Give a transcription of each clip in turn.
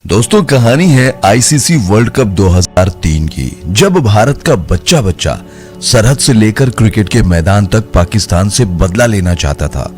दोस्तों कहानी है आईसीसी वर्ल्ड कप 2003 की, जब भारत का बच्चा बच्चा सरहद से लेकर क्रिकेट के मैदान तक पाकिस्तान से बदला लेना चाहता था।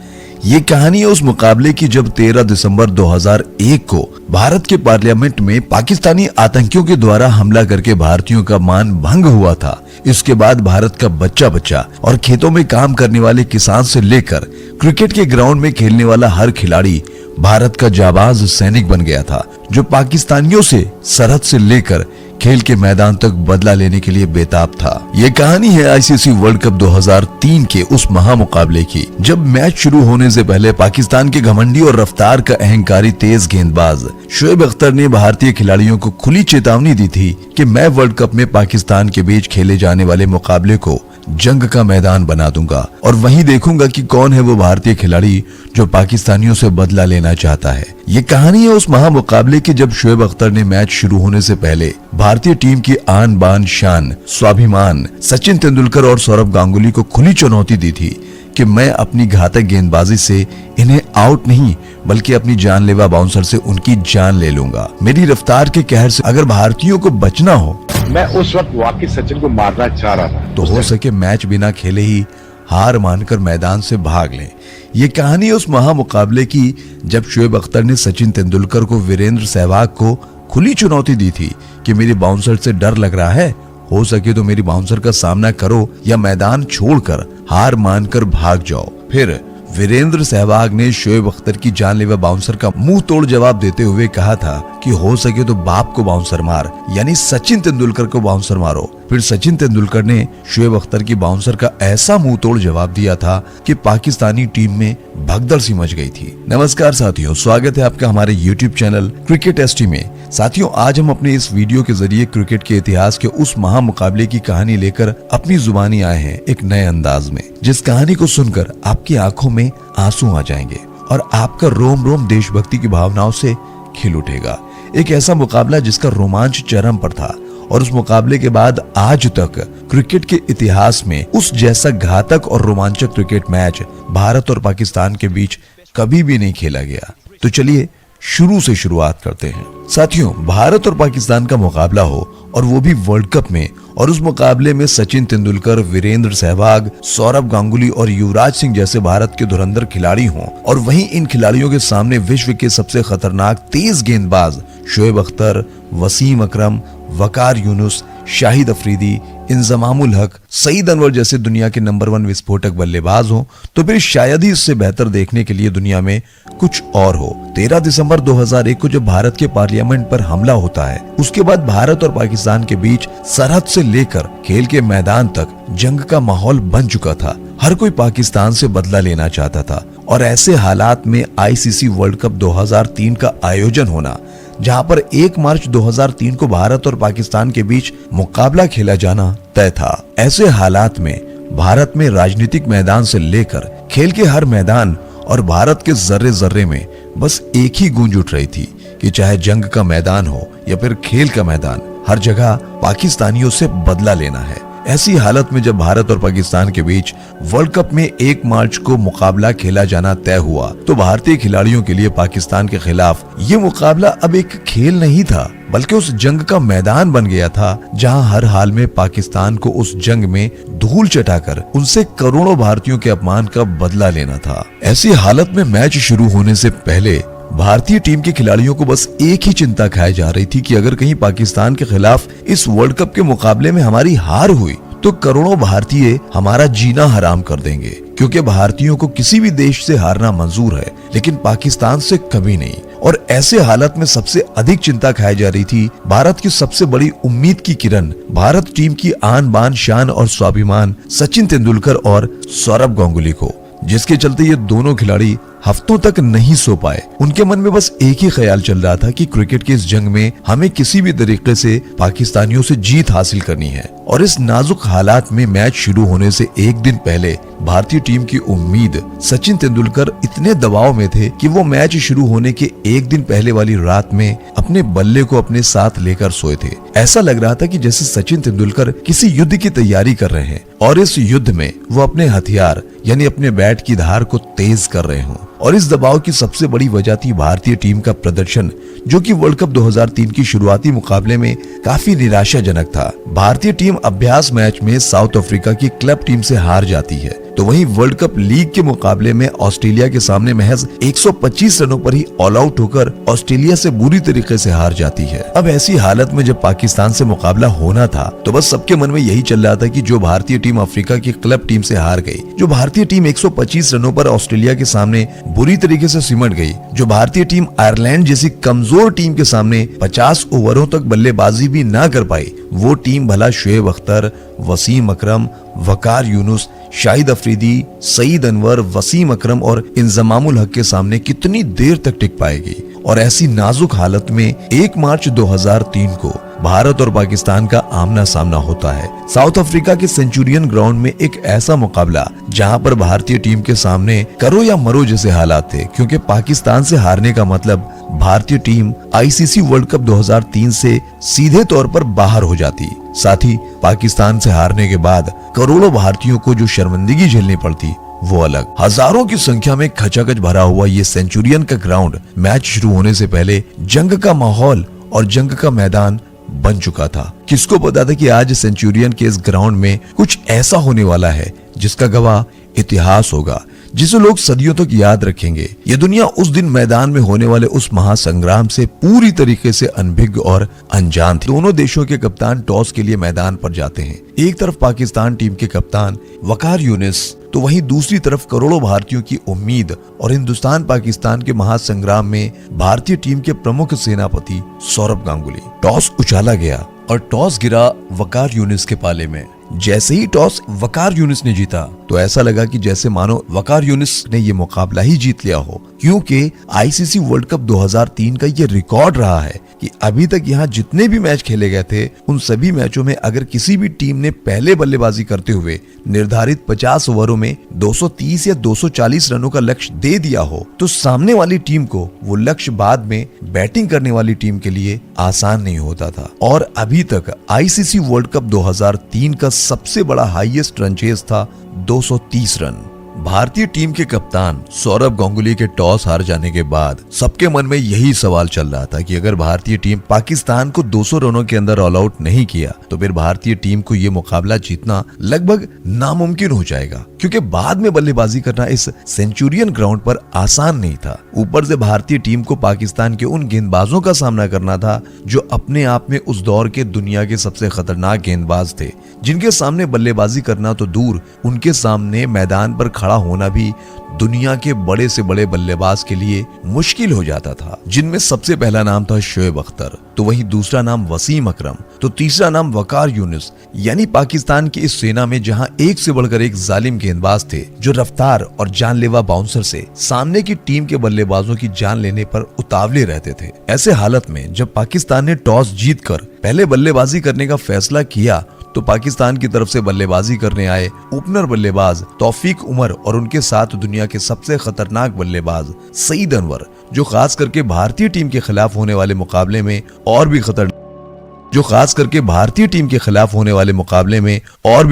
ये कहानी है उस मुकाबले की जब 13 दिसंबर 2001 को भारत के पार्लियामेंट में पाकिस्तानी आतंकियों के द्वारा हमला करके भारतीयों का मान भंग हुआ था। इसके बाद भारत का बच्चा बच्चा और खेतों में काम करने वाले किसान से लेकर क्रिकेट के ग्राउंड में खेलने वाला हर खिलाड़ी भारत का जाबाज सैनिक बन गया था, जो पाकिस्तानियों से सरहद से लेकर खेल के मैदान तक बदला लेने के लिए बेताब था। ये कहानी है आईसीसी वर्ल्ड कप 2003 के उस महामुकाबले की, जब मैच शुरू होने से पहले पाकिस्तान के घमंडी और रफ्तार का अहंकारी तेज गेंदबाज शोएब अख्तर ने भारतीय खिलाड़ियों को खुली चेतावनी दी थी कि मैं वर्ल्ड कप में पाकिस्तान के बीच खेले जाने वाले मुकाबले को जंग का मैदान बना दूंगा और वहीं देखूंगा कि कौन है वो भारतीय खिलाड़ी जो पाकिस्तानियों से बदला लेना चाहता है। ये कहानी है उस महामुकाबले की जब शोएब अख्तर ने मैच शुरू होने से पहले भारतीय टीम की आन बान शान स्वाभिमान सचिन तेंदुलकर और सौरव गांगुली को खुली चुनौती दी थी कि मैं अपनी घातक गेंदबाजी से इन्हें आउट नहीं बल्कि अपनी जानलेवा बाउंसर से उनकी जान ले लूंगा। मेरी रफ्तार के कहर से अगर भारतीयों को बचना हो, मैं उस वक्त वाकई सचिन को मारना चाह रहा था, तो हो सके मैच बिना खेले ही हार मानकर मैदान से भाग लें। ये कहानी उस महामुकाबले की जब शोएब अख्तर ने सचिन तेंदुलकर को वीरेंद्र सहवाग को खुली चुनौती दी थी कि मेरी बाउंसर से डर लग रहा है, हो सके तो मेरी बाउंसर का सामना करो या मैदान छोड़कर हार मानकर भाग जाओ। फिर वीरेंद्र सहवाग ने शोएब अख्तर की जानलेवा बाउंसर का मुंह तोड़ जवाब देते हुए कहा था कि हो सके तो बाप को बाउंसर मार, यानी सचिन तेंदुलकर को बाउंसर मारो। फिर सचिन तेंदुलकर ने शोएब अख्तर की बाउंसर का ऐसा मुंह तोड़ जवाब दिया था कि पाकिस्तानी टीम में भगदड़ सी मच गई थी। नमस्कार साथियों, स्वागत है आपका हमारे YouTube चैनल क्रिकेट एसटी में। साथियों, आज हम अपने इस वीडियो के जरिए क्रिकेट के इतिहास के उस महामुकाबले की कहानी लेकर अपनी जुबानी आए हैं एक नए अंदाज में, जिस कहानी को सुनकर आपकी आंखों में आंसू आ जाएंगे और आपका रोम रोम देशभक्ति की भावनाओं से खिल उठेगा। एक ऐसा मुकाबला जिसका रोमांच चरम पर था और उस मुकाबले के बाद आज तक क्रिकेट के इतिहास में उस जैसा घातक और रोमांचक क्रिकेट मैच भारत और पाकिस्तान के बीच कभी भी नहीं खेला गया। तो चलिए शुरू से शुरुआत करते हैं। साथियों, भारत और पाकिस्तान का मुकाबला हो और वो भी वर्ल्ड कप में, और उस मुकाबले में सचिन तेंदुलकर, वीरेंद्र सहवाग, सौरव गांगुली और युवराज सिंह जैसे भारत के धुरंधर खिलाड़ी हों, और वहीं इन खिलाड़ियों के सामने विश्व के सबसे खतरनाक तेज गेंदबाज शोएब अख्तर, वसीम अकरम, वकार यूनुस, शाहिद अफरीदी, इंजमामुल हक, सईद अनवर जैसे दुनिया के नंबर 1 विस्फोटक बल्लेबाज हो, तो फिर शायद ही इससे बेहतर देखने के लिए दुनिया में कुछ और हो। 13 दिसंबर 2001 को जब भारत के पार्लियामेंट पर हमला होता है, उसके बाद भारत और पाकिस्तान के बीच सरहद से लेकर खेल के मैदान तक जंग का माहौल बन चुका था। हर कोई पाकिस्तान से बदला लेना चाहता था और ऐसे हालात में आईसीसी वर्ल्ड कप 2003 का आयोजन होना, जहां पर 1 मार्च 2003 को भारत और पाकिस्तान के बीच मुकाबला खेला जाना तय था। ऐसे हालात में भारत में राजनीतिक मैदान से लेकर खेल के हर मैदान और भारत के जर्रे जर्रे में बस एक ही गूंज उठ रही थी कि चाहे जंग का मैदान हो या फिर खेल का मैदान, हर जगह पाकिस्तानियों से बदला लेना है। ऐसी हालत में जब भारत और पाकिस्तान के बीच वर्ल्ड कप में 1 मार्च को मुकाबला खेला जाना तय हुआ, तो भारतीय खिलाड़ियों के लिए पाकिस्तान के खिलाफ ये मुकाबला अब एक खेल नहीं था, बल्कि उस जंग का मैदान बन गया था, जहां हर हाल में पाकिस्तान को उस जंग में धूल चटाकर उनसे करोड़ों भारतीयों के अपमान का बदला लेना था। ऐसी हालत में मैच शुरू होने से पहले भारतीय टीम के खिलाड़ियों को बस एक ही चिंता खाई जा रही थी कि अगर कहीं पाकिस्तान के खिलाफ इस वर्ल्ड कप के मुकाबले में हमारी हार हुई तो करोड़ों भारतीय हमारा जीना हराम कर देंगे, क्योंकि भारतीयों को किसी भी देश से हारना मंजूर है लेकिन पाकिस्तान से कभी नहीं। और ऐसे हालत में सबसे अधिक चिंता खाई जा रही थी भारत की सबसे बड़ी उम्मीद की किरण, भारत टीम की आन बान शान और स्वाभिमान सचिन तेंदुलकर और सौरव गांगुली को, जिसके चलते ये दोनों खिलाड़ी हफ्तों तक नहीं सो पाए। उनके मन में बस एक ही ख्याल चल रहा था कि क्रिकेट की इस जंग में हमें किसी भी तरीके से पाकिस्तानियों से जीत हासिल करनी है। और इस नाजुक हालात में मैच शुरू होने से एक दिन पहले भारतीय टीम की उम्मीद सचिन तेंदुलकर इतने दबाव में थे कि वो मैच शुरू होने के एक दिन पहले वाली रात में अपने बल्ले को अपने साथ लेकर सोए थे। ऐसा लग रहा था कि जैसे सचिन तेंदुलकर किसी युद्ध की तैयारी कर रहे हैं और इस युद्ध में वो अपने हथियार यानी अपने बैट की धार को तेज कर रहे हों। और इस दबाव की सबसे बड़ी वजह थी भारतीय टीम का प्रदर्शन, जो कि वर्ल्ड कप 2003 की शुरुआती मुकाबले में काफी निराशाजनक था। भारतीय टीम अभ्यास मैच में साउथ अफ्रीका की क्लब टीम से हार जाती है, तो वहीं वर्ल्ड कप लीग के मुकाबले में ऑस्ट्रेलिया के सामने महज 125 रनों पर ही ऑल आउट होकर ऑस्ट्रेलिया से बुरी तरीके से हार जाती है। अब ऐसी हालत में जब पाकिस्तान से मुकाबला होना था, तो बस सबके मन में यही चल रहा था कि जो भारतीय टीम अफ्रीका की क्लब टीम से हार गई, जो भारतीय टीम 125 रनों पर ऑस्ट्रेलिया के सामने बुरी तरीके से सिमट गई, जो भारतीय टीम आयरलैंड जैसी कमजोर टीम के सामने 50 ओवरों तक बल्लेबाजी भी ना कर पाई, वो टीम भला शुएब अख्तर, वसीम अकरम, वकार यूनुस, शाहिद अफरीदी, सईद अनवर, वसीम अकरम और इंजमामुल हक के सामने कितनी देर तक टिक पाएगी। और ऐसी नाजुक हालत में 1 मार्च 2003 को भारत और पाकिस्तान का आमना सामना होता है साउथ अफ्रीका के सेंचुरियन ग्राउंड में। एक ऐसा मुकाबला जहां पर भारतीय टीम के सामने करो या मरो जैसे हालात थे, क्योंकि पाकिस्तान से हारने का मतलब भारतीय टीम आईसीसी वर्ल्ड कप 2003 से सीधे तौर पर बाहर हो जाती। साथ ही पाकिस्तान से हारने के बाद करोड़ों भारतीयों को जो शर्मिंदगी झेलनी पड़ती वो अलग। हजारों की संख्या में खचाखच भरा हुआ ये सेंचुरियन का ग्राउंड मैच शुरू होने से पहले जंग का माहौल और जंग का मैदान बन चुका था। किसको पता था कि आज सेंचुरियन के इस ग्राउंड में कुछ ऐसा होने वाला है जिसका गवाह इतिहास होगा, जिसे लोग सदियों तक याद रखेंगे। ये दुनिया उस दिन मैदान में होने वाले उस महासंग्राम से पूरी तरीके से अनभिज्ञ और अनजान थी। दोनों देशों के कप्तान टॉस के लिए मैदान पर जाते हैं। एक तरफ पाकिस्तान टीम के कप्तान वकार यूनिस, तो वहीं दूसरी तरफ करोड़ों भारतीयों की उम्मीद और हिंदुस्तान पाकिस्तान के महासंग्राम में भारतीय टीम के प्रमुख सेनापति सौरभ गांगुली। टॉस उछाला गया और टॉस गिरा वकार यूनिस के पाले में। जैसे ही टॉस वकार यूनिस ने जीता, तो ऐसा लगा कि जैसे मानो वकार यूनिस ने ये मुकाबला ही जीत लिया हो, क्योंकि आईसीसी वर्ल्ड कप 2003 का ये रिकॉर्ड रहा है कि अभी तक यहाँ जितने भी मैच खेले गए थे, उन सभी मैचों में अगर किसी भी टीम ने पहले बल्लेबाजी करते हुए निर्धारित 50 ओवरों में 230 या 240 रनों का लक्ष्य दे दिया हो, तो सामने वाली टीम को वो लक्ष्य बाद में बैटिंग करने वाली टीम के लिए आसान नहीं होता था। और अभी तक आईसीसी वर्ल्ड कप 2003 का सबसे बड़ा हाईएस्ट रन चेज था 230 रन। भारतीय टीम के कप्तान सौरभ गांगुली के टॉस हार जाने के बाद सबके मन में यही सवाल चल रहा था कि अगर भारतीय टीम पाकिस्तान को 200 रनों के अंदर ऑल आउट नहीं किया, तो फिर भारतीय टीम को यह मुकाबला जीतना लगभग नामुमकिन हो जाएगा, क्योंकि बाद में बल्लेबाजी करना इस सेंचुरियन ग्राउंड पर आसान नहीं था। ऊपर से भारतीय टीम को पाकिस्तान के उन गेंदबाजों का सामना करना था जो अपने आप में उस दौर के दुनिया के सबसे खतरनाक गेंदबाज थे, जिनके सामने बल्लेबाजी करना तो दूर, उनके सामने मैदान पर खड़ा होना भी दुनिया के बड़े से बड़े बल्लेबाज के लिए मुश्किल हो जाता था। जिनमें सबसे पहला नाम था शुएब अख्तर, तो वहीं दूसरा नाम वसीम अकरम, तो तीसरा नाम वकार यूनुस। यानी पाकिस्तान की इस सेना में जहां एक से बढ़कर एक जालिम गेंदबाज थे, जो रफ्तार और जानलेवा बाउंसर से सामने की टीम के बल्लेबाजों की जान लेने पर उतावले रहते थे। ऐसे हालत में जब पाकिस्तान ने टॉस जीतकर पहले बल्लेबाजी करने का फैसला किया, तो पाकिस्तान की तरफ से बल्लेबाजी करने आए ओपनर बल्लेबाज तौफीक उमर और उनके साथ दुनिया के सबसे खतरनाक बल्लेबाज सईद अनवर, जो खास करके भारतीय टीम के खिलाफ होने वाले मुकाबले में और भी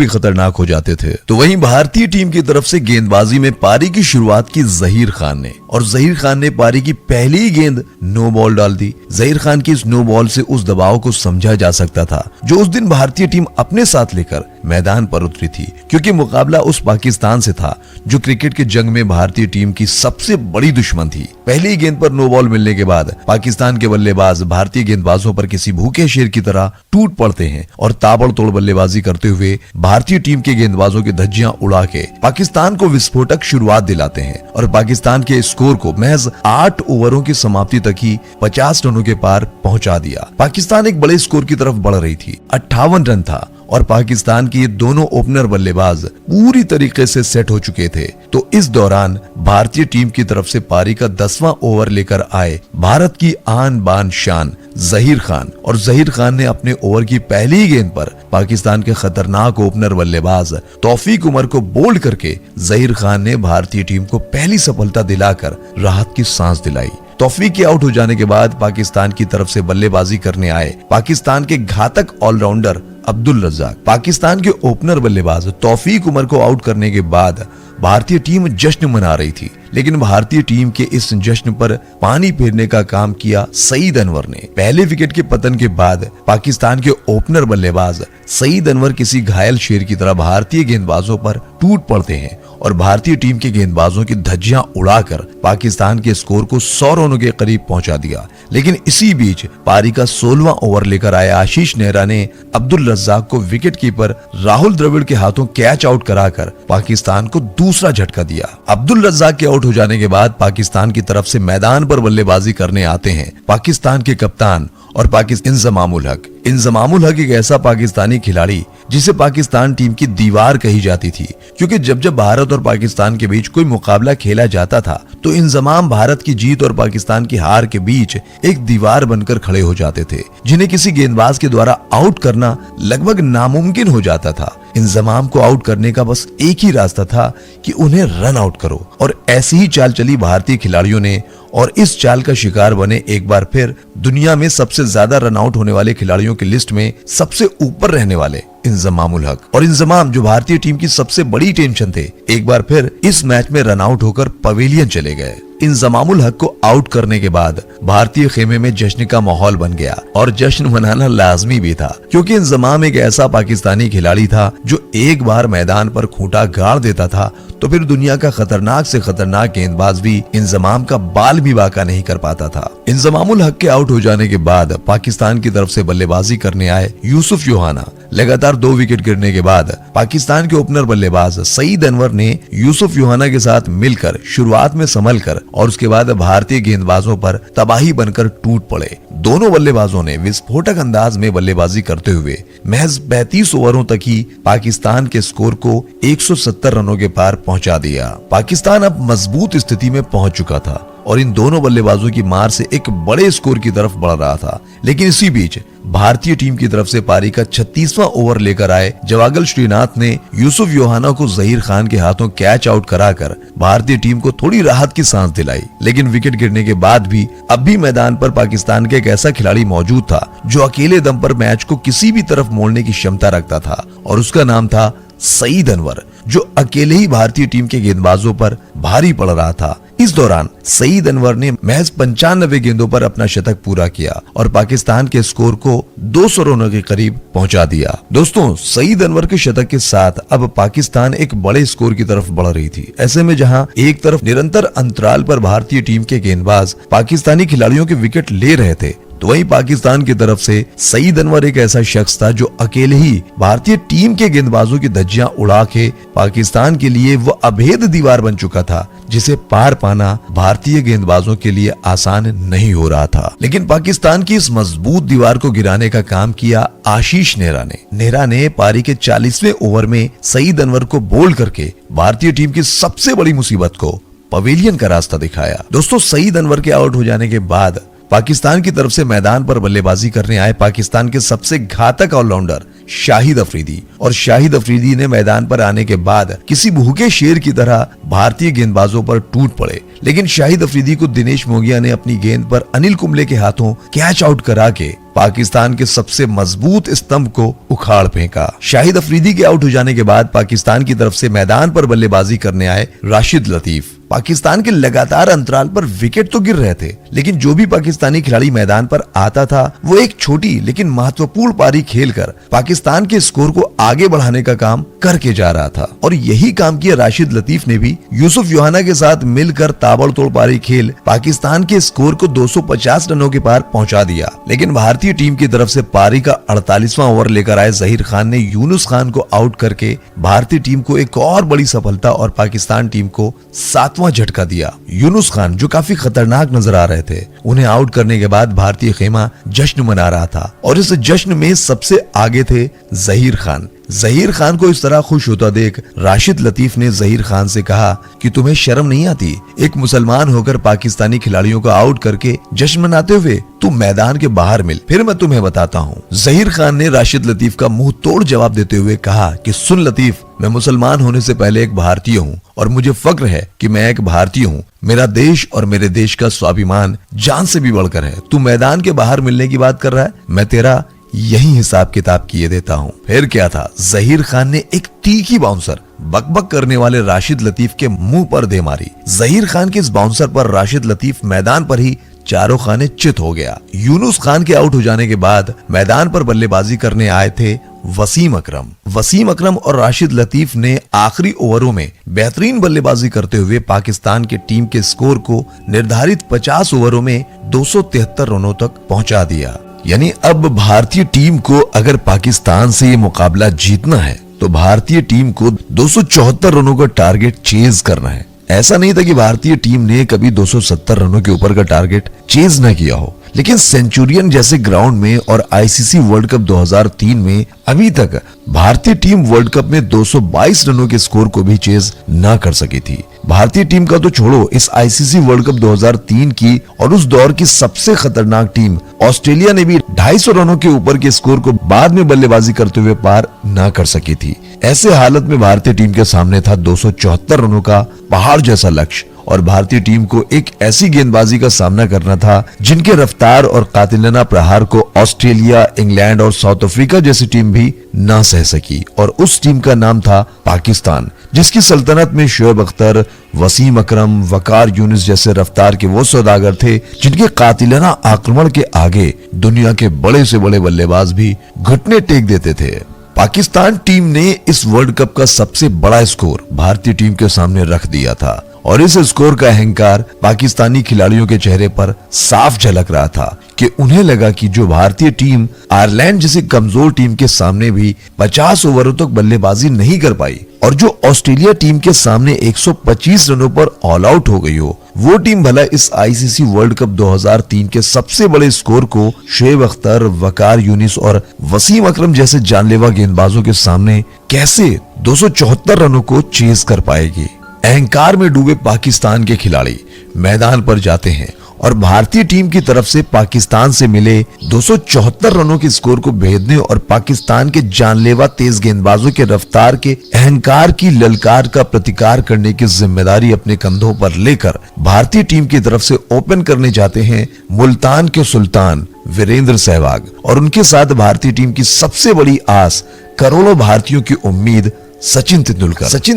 खतरनाक हो जाते थे। तो वहीं भारतीय टीम की तरफ से गेंदबाजी में पारी की शुरुआत की जहीर खान ने, और जहीर खान ने पारी की पहली गेंद नो बॉल डाल दी। जहीर खान की इस नो बॉल से उस दबाव को समझा जा सकता था जो उस दिन भारतीय टीम अपने साथ लेकर मैदान पर उतरी थी, क्योंकि मुकाबला उस पाकिस्तान से था जो क्रिकेट के जंग में भारतीय टीम की सबसे बड़ी दुश्मन थी। पहली गेंद पर नो बॉल मिलने के बाद पाकिस्तान के बल्लेबाज भारतीय गेंदबाजों पर किसी भूखे शेर की तरह टूट पड़ते हैं और ताबड़तोड़ बल्लेबाजी करते हुए भारतीय टीम के गेंदबाजों की धज्जियां उड़ा के पाकिस्तान को विस्फोटक शुरुआत दिलाते हैं और पाकिस्तान के स्कोर को महज 8 ओवरों की समाप्ति तक ही 50 रनों के पार पहुंचा दिया। पाकिस्तान एक बड़े स्कोर की तरफ बढ़ रही थी। 58 रन था और पाकिस्तान के ये दोनों ओपनर बल्लेबाज पूरी तरीके से सेट हो चुके थे। तो इस दौरान भारतीय टीम की तरफ से पारी का 10वां ओवर लेकर आए भारत की आन बान शान जहीर खान, और जहीर खान ने अपने ओवर की पहली गेंद पर पाकिस्तान के खतरनाक ओपनर बल्लेबाज तौफीक उमर को बोल्ड करके जहीर खान ने भारतीय टीम को पहली सफलता दिलाकर राहत की सांस दिलाई। तौफीक के आउट हो जाने के बाद पाकिस्तान की तरफ से बल्लेबाजी करने आए पाकिस्तान के घातक ऑलराउंडर अब्दुल रज्जाक। पाकिस्तान के ओपनर बल्लेबाज तौफीक उमर को आउट करने के बाद भारतीय टीम जश्न मना रही थी, लेकिन भारतीय टीम के इस जश्न पर पानी फेरने का काम किया सईद अनवर ने। पहले विकेट के पतन के बाद पाकिस्तान के ओपनर बल्लेबाज सईद अनवर किसी घायल शेर की तरह भारतीय गेंदबाजों पर टूट पड़ते हैं और भारतीय टीम के गेंदबाजों की धज्जियां उड़ाकर पाकिस्तान के स्कोर को 100 रनों के करीब पहुंचा दिया। लेकिन इसी बीच पारी का 16वां ओवर लेकर आए आशीष नेहरा ने अब्दुल रज्जाक को विकेट कीपर राहुल द्रविड़ के हाथों कैच आउट कराकर पाकिस्तान को दूसरा झटका दिया। अब्दुल रज्जाक के आउट हो जाने के बाद पाकिस्तान की तरफ से मैदान पर बल्लेबाजी करने आते हैं पाकिस्तान के कप्तान और इंजमामुल हक। इंजमामुल हक एक ऐसा पाकिस्तानी खिलाड़ी जिसे पाकिस्तान टीम की दीवार कही जाती थी, क्योंकि जब जब भारत और पाकिस्तान के बीच कोई मुकाबला खेला जाता था तो इंजमाम भारत की जीत और पाकिस्तान की हार के बीच एक दीवार बनकर खड़े हो जाते थे, जिन्हें किसी गेंदबाज के द्वारा आउट करना लगभग नामुमकिन हो जाता था। इंजमाम को आउट करने का बस एक ही रास्ता था कि उन्हें रन आउट करो, और ऐसी ही चाल चली भारतीय खिलाड़ियों ने और इस चाल का शिकार बने एक बार फिर दुनिया में सबसे ज्यादा रन आउट होने वाले खिलाड़ियों की लिस्ट में सबसे ऊपर रहने वाले इंजमामुल हक। और इंजमाम, जो भारतीय टीम की सबसे बड़ी टेंशन थे, एक बार फिर इस मैच में रन आउट होकर पवेलियन चले गए। इंजमामुल हक को आउट करने के बाद भारतीय खेमे में जश्न का माहौल बन गया और जश्न मनाना लाजमी भी था, क्योंकि इंजमाम एक ऐसा पाकिस्तानी खिलाड़ी था जो एक बार मैदान पर खूंटा गाड़ देता था तो फिर दुनिया का खतरनाक से खतरनाक गेंदबाज भी इंजमाम का बाल भी बाका नहीं कर पाता था। इंजमामुल हक के आउट हो जाने के बाद पाकिस्तान की तरफ से बल्लेबाजी करने आए यूसुफ योहाना। लगातार 2 विकेट गिरने के बाद पाकिस्तान के ओपनर बल्लेबाज सईद अनवर ने यूसुफ योहाना के साथ मिलकर शुरुआत में संभल कर और उसके बाद भारतीय गेंदबाजों पर तबाही बनकर टूट पड़े। दोनों बल्लेबाजों ने विस्फोटक अंदाज में बल्लेबाजी करते हुए महज 35 ओवरों तक ही पाकिस्तान के स्कोर को 170 रनों के पार पहुंचा दिया। पाकिस्तान अब मजबूत स्थिति में पहुंच चुका था और इन दोनों बल्लेबाजों की मार से एक बड़े स्कोर की तरफ बढ़ रहा था। लेकिन इसी बीच भारतीय टीम की तरफ से पारी का 36वां ओवर लेकर आए जवागल श्रीनाथ ने यूसुफ योहाना को जहीर खान के हाथों कैच आउट कराकर भारतीय टीम को थोड़ी राहत की सांस दिलाई। लेकिन विकेट गिरने के बाद भी अब भी मैदान पर पाकिस्तान के एक ऐसा खिलाड़ी मौजूद था जो अकेले दम पर मैच को किसी भी तरफ मोड़ने की क्षमता रखता था, और उसका नाम था सईद अनवर, जो अकेले ही भारतीय टीम के गेंदबाजों पर भारी पड़ रहा था। इस दौरान सईद अनवर ने महज 95 गेंदों पर अपना शतक पूरा किया और पाकिस्तान के स्कोर को 200 रनों के करीब पहुंचा दिया। दोस्तों, सईद अनवर के शतक के साथ अब पाकिस्तान एक बड़े स्कोर की तरफ बढ़ रही थी। ऐसे में जहां एक तरफ निरंतर अंतराल पर भारतीय टीम के गेंदबाज पाकिस्तानी खिलाड़ियों के विकेट ले रहे थे, तो वहीं पाकिस्तान की तरफ से सईद अनवर एक ऐसा शख्स था जो अकेले ही भारतीय टीम के गेंदबाजों की धज्जियां उड़ा के पाकिस्तान के लिए वो अभेद दीवार बन चुका था जिसे पार पाना भारतीय गेंदबाजों के लिए आसान नहीं हो रहा था। लेकिन पाकिस्तान की इस मजबूत दीवार को गिराने का काम किया आशीष नेहरा ने। नेहरा ने पारी के 40वें ओवर में सईद अनवर को बोल्ड करके भारतीय टीम की सबसे बड़ी मुसीबत को पवेलियन का रास्ता दिखाया। दोस्तों, सईद अनवर के आउट हो जाने के बाद पाकिस्तान की तरफ से मैदान पर बल्लेबाजी करने आए पाकिस्तान के सबसे घातक ऑलराउंडर शाहिद अफरीदी, और शाहिद अफरीदी ने मैदान पर आने के बाद किसी भूखे शेर की तरह भारतीय गेंदबाजों पर टूट पड़े। लेकिन शाहिद अफरीदी को दिनेश मोंगिया ने अपनी गेंद पर अनिल कुंबले के हाथों कैच आउट करा के पाकिस्तान के सबसे मजबूत स्तंभ को उखाड़ फेंका। शाहिद अफरीदी के आउट हो जाने के बाद पाकिस्तान की तरफ से मैदान पर बल्लेबाजी करने आए राशिद लतीफ। पाकिस्तान के लगातार अंतराल पर विकेट तो गिर रहे थे, लेकिन जो भी पाकिस्तानी खिलाड़ी मैदान पर आता था वो एक छोटी लेकिन महत्वपूर्ण पारी खेलकर पाकिस्तान के स्कोर को आगे बढ़ाने का काम करके जा रहा था। और यही काम किया राशिद लतीफ ने भी। यूसुफ योहाना के साथ मिलकर ताबड़तोड़ पारी खेल पाकिस्तान के स्कोर को 250 रनों के पार पहुंचा दिया। लेकिन भारतीय टीम की तरफ से पारी का 48वां ओवर लेकर आए जहीर खान ने यूनुस खान को आउट करके भारतीय टीम को एक और बड़ी सफलता और पाकिस्तान टीम को 7वां झटका दिया। यूनुस खान, जो काफी खतरनाक नजर आ रहे थे, उन्हें आउट करने के बाद भारतीय खेमा जश्न मना रहा था और इस जश्न में सबसे आगे थे जहीर खान। जहीर खान को इस तरह खुश होता देख राशिद लतीफ ने जहीर खान से कहा कि तुम्हें शर्म नहीं आती? एक मुसलमान होकर पाकिस्तानी खिलाड़ियों को आउट करके जश्न मनाते हुए? तुम मैदान के बाहर मिल, फिर मैं तुम्हें बताता हूँ। जहीर खान ने राशिद लतीफ का मुंह तोड़ जवाब देते हुए कहा कि सुन लतीफ, मैं मुसलमान होने से पहले एक भारतीय हूँ और मुझे फक्र है कि मैं एक भारतीय हूँ। मेरा देश और मेरे देश का स्वाभिमान जान से भी बढ़कर है। तू मैदान के बाहर मिलने की बात कर रहा है, मैं तेरा यही हिसाब किताब किए देता हूँ। फिर क्या था, जहीर खान ने एक तीखी बाउंसर बकबक करने वाले राशिद लतीफ के मुंह पर दे मारी। जहीर खान के इस बाउंसर पर राशिद लतीफ मैदान पर ही चारों खाने चित हो गया। यूनुस खान के आउट हो जाने के बाद मैदान पर बल्लेबाजी करने आए थे वसीम अकरम और राशिद लतीफ ने आखिरी ओवरों में बेहतरीन बल्लेबाजी करते हुए पाकिस्तान के टीम के स्कोर को निर्धारित 50 ओवरों में 273 रनों तक पहुंचा दिया। यानी अब भारतीय टीम को अगर पाकिस्तान से ये मुकाबला जीतना है तो भारतीय टीम को 274 रनों का टारगेट चेज करना है। ऐसा नहीं था कि भारतीय टीम ने कभी 270 रनों के ऊपर का टारगेट चेज न किया हो, लेकिन सेंचुरियन जैसे ग्राउंड में और आईसीसी वर्ल्ड कप 2003 में अभी तक भारतीय टीम वर्ल्ड कप में 222 रनों के स्कोर को भी चेज न कर सकी थी। भारतीय टीम का तो छोड़ो, इस आईसीसी वर्ल्ड कप 2003 की और उस दौर की सबसे खतरनाक टीम ऑस्ट्रेलिया ने भी 250 रनों के ऊपर के स्कोर को बाद में बल्लेबाजी करते हुए पार न कर सकी थी। ऐसे हालत में भारतीय टीम के सामने था 274 रनों का पहाड़ जैसा लक्ष्य और भारतीय टीम को एक ऐसी गेंदबाजी का सामना करना था जिनके रफ्तार और कातिलाना प्रहार को ऑस्ट्रेलिया, इंग्लैंड और साउथ अफ्रीका जैसी टीम भी ना सह सकी। और उस टीम का नाम था पाकिस्तान, जिसकी सल्तनत में शोएब अख्तर, वसीम अकरम, वकार यूनिस जैसे रफ्तार के वो सौदागर थे जिनके कातिलाना आक्रमण के आगे दुनिया के बड़े से बड़े बल्लेबाज भी घुटने टेक देते थे। पाकिस्तान टीम ने इस वर्ल्ड कप का सबसे बड़ा स्कोर भारतीय टीम के सामने रख दिया था और इस स्कोर का अहंकार पाकिस्तानी खिलाड़ियों के चेहरे पर साफ झलक रहा था कि उन्हें लगा कि जो भारतीय टीम आयरलैंड जैसी कमजोर टीम के सामने भी 50 ओवरों तक बल्लेबाजी नहीं कर पाई और जो ऑस्ट्रेलिया टीम के सामने 125 रनों पर ऑल आउट हो गई हो, वो टीम भला इस आईसीसी वर्ल्ड कप 2003 के सबसे बड़े स्कोर को शोएब अख्तर, वकार यूनिस और वसीम अकरम जैसे जानलेवा गेंदबाजों के सामने कैसे 274 रनों को चेज कर पाएगी। अहंकार में डूबे पाकिस्तान के खिलाड़ी मैदान पर जाते हैं और भारतीय टीम की तरफ से पाकिस्तान से मिले 274 रनों के स्कोर को भेदने और पाकिस्तान के जानलेवा तेज गेंदबाजों के रफ्तार के अहंकार की ललकार का प्रतिकार करने की जिम्मेदारी अपने कंधों पर लेकर भारतीय टीम की तरफ से ओपन करने जाते हैं मुल्तान के सुल्तान वीरेंद्र सहवाग और उनके साथ भारतीय टीम की सबसे बड़ी आस, करोड़ों भारतीयों की उम्मीद सचिन